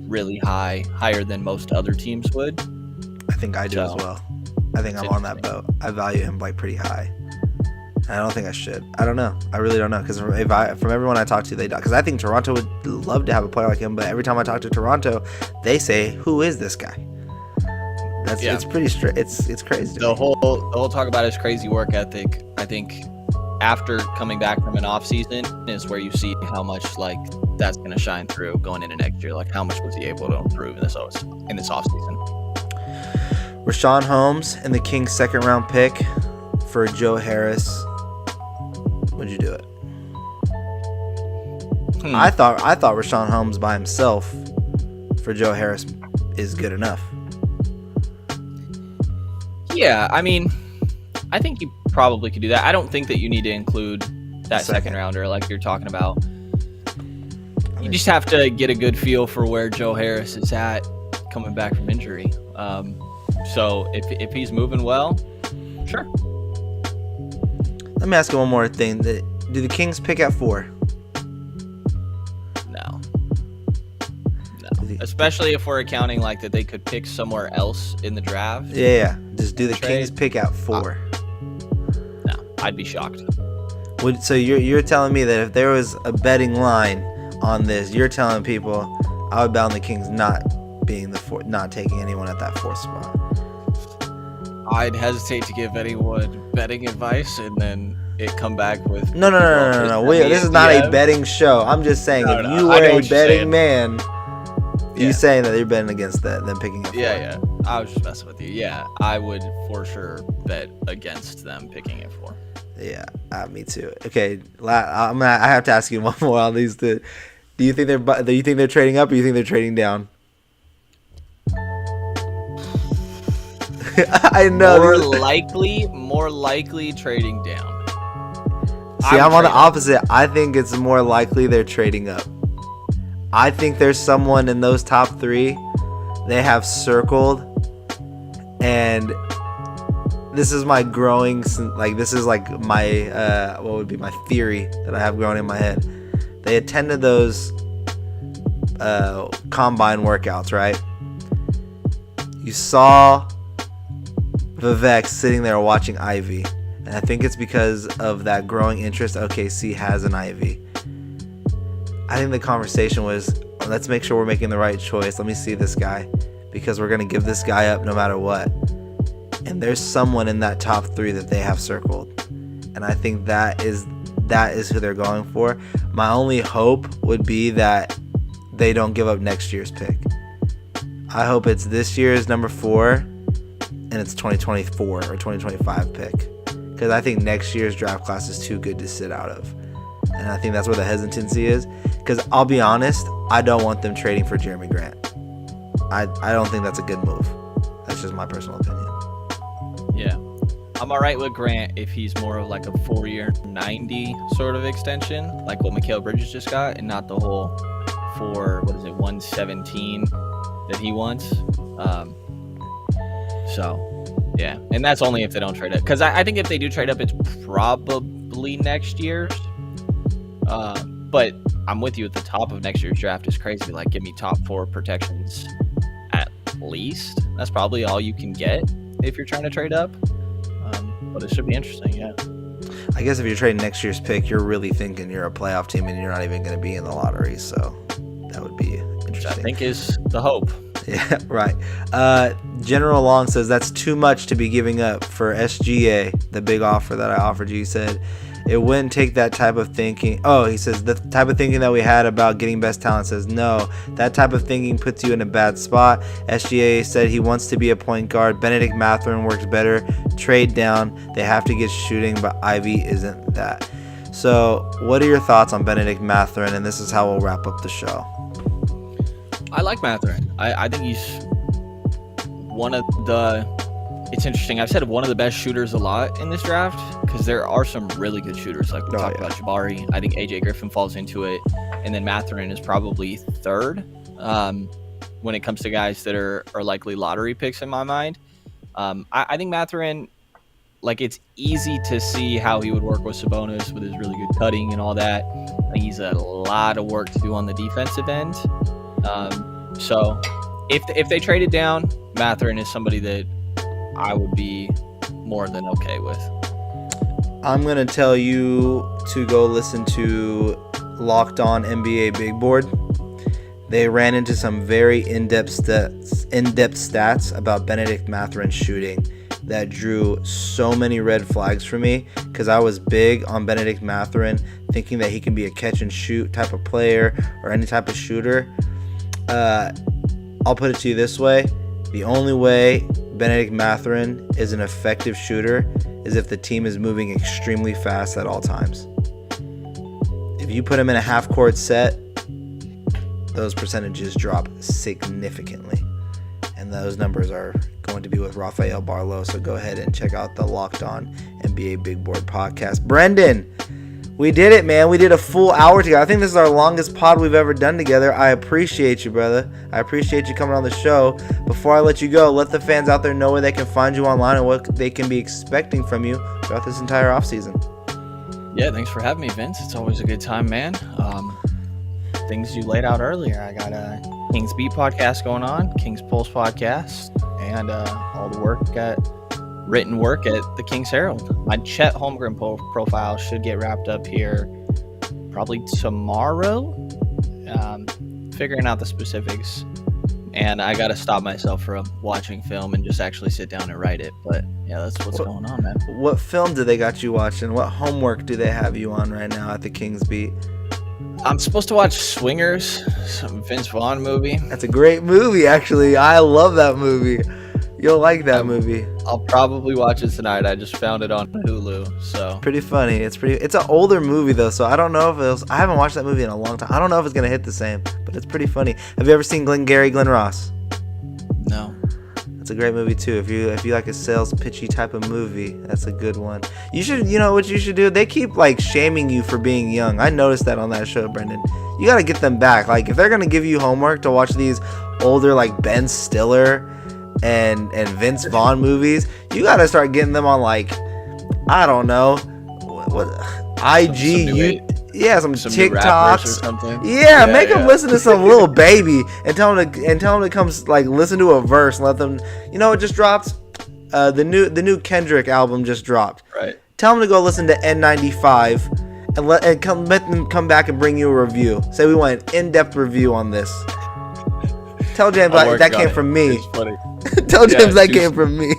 really high, higher than most other teams would. I think I do as well. I think I'm on that boat. I value him like pretty high. I don't think I should. I don't know. I really don't know, because from everyone I talk to, they don't. Because I think Toronto would love to have a player like him, but every time I talk to Toronto, they say, "Who is this guy?" It's pretty straight. It's crazy. The whole talk about his crazy work ethic, I think, after coming back from an off season is where you see how much like that's going to shine through going into next year. Like, how much was he able to improve in this off season? Rashawn Holmes and the Kings' second round pick for Joe Harris. Would you do it? I thought Rashawn Holmes by himself for Joe Harris is good enough. Yeah, I mean, I think you probably could do that. I don't think that you need to include that second rounder like you're talking about. You just have to get a good feel for where Joe Harris is at coming back from injury. So if he's moving well, sure. Let me ask you one more thing. Do the Kings pick at 4? No. Especially if we're accounting like that they could pick somewhere else in the draft. Yeah. Just do the Kings pick at 4? No, I'd be shocked. So you're telling me that if there was a betting line on this, you're telling people I would bet on the Kings not taking anyone at that 4th spot. I'd hesitate to give anyone betting advice and then it come back with no. This is not a betting show. I'm just saying if you were a betting man, you saying that you're betting against them picking up. Yeah. I was just messing with you. Yeah, I would for sure bet against them picking it 4. Yeah, me too. Okay, I have to ask you one more on these. Do you think they're trading up, or do you think they're trading down? I know. More likely trading down. See, I'm on the opposite. I think it's more likely they're trading up. I think there's someone in those top 3 they have circled, and this is my this is like my what would be my theory that I have growing in my head. They attended those combine workouts, right? You saw Vivek sitting there watching Ivy, and I think it's because of that growing interest OKC has in Ivy. I think the conversation was, let's make sure we're making the right choice. Let me see this guy, because we're going to give this guy up no matter what. And there's someone in that top 3 that they have circled, and I think that is who they're going for. My only hope would be that they don't give up next year's pick. I hope it's this year's number 4 and it's 2024 or 2025 pick, because I think next year's draft class is too good to sit out of, and I think that's where the hesitancy is. Because I'll be honest, I don't want them trading for Jeremy Grant. I don't think that's a good move. That's just my personal opinion. Yeah, I'm all right with Grant if he's more of like a 4-year, 90 sort of extension, like what Mikal Bridges just got, and not the whole 117 that he wants. So, yeah, and that's only if they don't trade up. Because I think if they do trade up, it's probably next year's. But I'm with you at the top of next year's draft is crazy. Like, give me top 4 protections at least. That's probably all you can get if you're trying to trade up. But it should be interesting, yeah. I guess if you're trading next year's pick, you're really thinking you're a playoff team and you're not even going to be in the lottery. So that would be interesting. Which I think is the hope. Yeah, right. General Long says that's too much to be giving up for SGA, the big offer that I offered you. He said it wouldn't take that type of thinking. Oh, he says the type of thinking that we had about getting best talent. Says no, that type of thinking puts you in a bad spot. SGA said he wants to be a point guard. Benedict Mathurin works better. Trade down. They have to get shooting, but Ivy isn't that. So what are your thoughts on Benedict Mathurin? And this is how we'll wrap up the show. I like Mathurin. I think he's one of the... It's interesting. I've said one of the best shooters a lot in this draft because there are some really good shooters. Like we talked about Jabari. I think AJ Griffin falls into it. And then Mathurin is probably third when it comes to guys that are likely lottery picks in my mind. I think Mathurin, like, it's easy to see how he would work with Sabonis with his really good cutting and all that. I think he's a lot of work to do on the defensive end. So if they traded down, Mathurin is somebody that I would be more than okay with. I'm going to tell you to go listen to Locked On NBA Big Board. They ran into some very in-depth stats about Benedict Mathurin's shooting that drew so many red flags for me, because I was big on Benedict Mathurin, thinking that he can be a catch-and-shoot type of player or any type of shooter. I'll put it to you this way. The only way Benedict Mathurin is an effective shooter is if the team is moving extremely fast at all times. If you put him in a half-court set, those percentages drop significantly. And those numbers are going to be with Rafael Barlow. So go ahead and check out the Locked On NBA Big Board podcast. Brenden, we did it, man. We did a full hour together. I think this is our longest pod we've ever done together. I appreciate you, brother. I appreciate you coming on the show. Before I let you go, let the fans out there know where they can find you online and what they can be expecting from you throughout this entire offseason. Yeah, thanks for having me, Vince. It's always a good time, man. Things you laid out earlier. I got a Kings Beat podcast going on, Kings Pulse podcast, and all the written work at the Kings Herald. My Chet Holmgren profile should get wrapped up here probably tomorrow. Figuring out the specifics, and I got to stop myself from watching film and just actually sit down and write it. But yeah, that's what's going on, man. What film do they got you watching? What homework do they have you on right now at the Kings Beat? I'm supposed to watch Swingers, some Vince Vaughn movie. That's a great movie, actually. I love that movie. You'll like that movie. I'll probably watch it tonight. I just found it on Hulu, so pretty funny. It's an older movie though, so I don't know if I haven't watched that movie in a long time. I don't know if it's gonna hit the same, but it's pretty funny. Have you ever seen Glenn Ross? No. It's a great movie too. If you like a sales pitchy type of movie, that's a good one. You know what you should do? They keep like shaming you for being young. I noticed that on that show, Brenden. You gotta get them back. Like if they're gonna give you homework to watch these older like Ben Stiller and Vince Vaughn movies, you gotta start getting them on like, I don't know, what some TikToks or something. Yeah, make them listen to some Lil Baby and tell them to come like listen to a verse and let them. You know, it just dropped. The new Kendrick album just dropped. Right. Tell them to go listen to N95 and let them come back and bring you a review. Say we want an in-depth review on this. Tell James that came from me. It's funny. Tell James that came from me.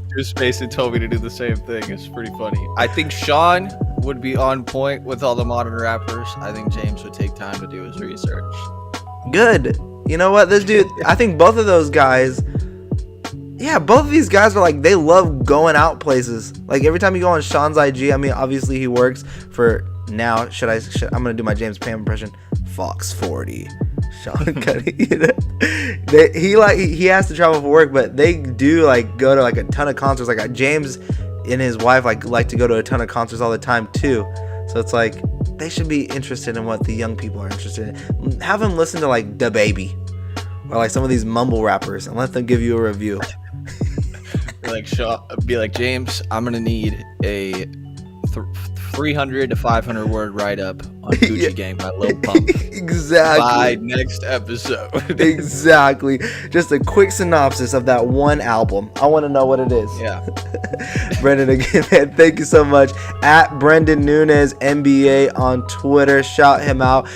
Drew Spacey told me to do the same thing. It's pretty funny. I think Sean would be on point with all the modern rappers. I think James would take time to do his research. Good. You know what? This dude, I think both of those guys, both of these guys are like, they love going out places. Like every time you go on Sean's IG, I mean, obviously he works for now. I'm going to do my James Pam impression. Fox 40. Sean Cuddy, you know? He has to travel for work, but they do like go to like a ton of concerts. Like James and his wife like to go to a ton of concerts all the time too. So it's like they should be interested in what the young people are interested in. Have them listen to like DaBaby or like some of these mumble rappers and let them give you a review. Be like James, I'm gonna need a 300 to 500 word write-up on Gucci Gang by Lil Pump. Exactly. By next episode. Exactly. Just a quick synopsis of that one album. I want to know what it is. Yeah. Brenden, again, man, thank you so much. At Brenden Nunes NBA on Twitter. Shout him out.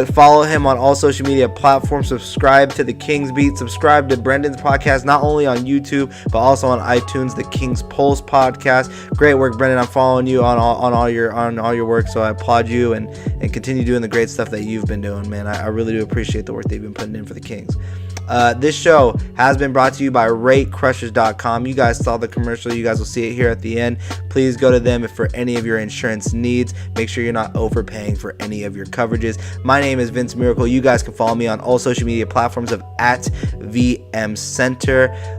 Follow him on all social media platforms. Subscribe to the Kings Beat. Subscribe to Brendan's podcast, not only on YouTube, but also on iTunes, the Kings Pulse podcast. Great work, Brenden. I'm following you on all your work, so I applaud you and continue doing the great stuff that you've been doing, man. I really do appreciate the work that you've been putting in for the Kings. This show has been brought to you by RateCrushers.com. You guys saw the commercial. You guys will see it here at the end. Please go to them for any of your insurance needs. Make sure you're not overpaying for any of your coverages. My name is Vince Miracle. You guys can follow me on all social media platforms of @VMCenter.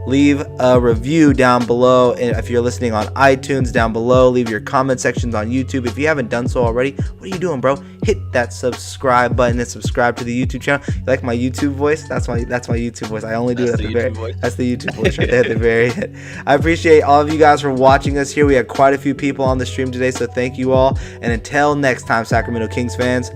Leave a review down below. And if you're listening on iTunes, down below, leave your comment sections on YouTube. If you haven't done so already, what are you doing, bro? Hit that subscribe button and subscribe to the YouTube channel. You like my YouTube voice? That's my YouTube voice. I only do it at the very voice. That's the YouTube voice right there at the very end. I appreciate all of you guys for watching us here. We had quite a few people on the stream today, so thank you all. And until next time, Sacramento Kings fans,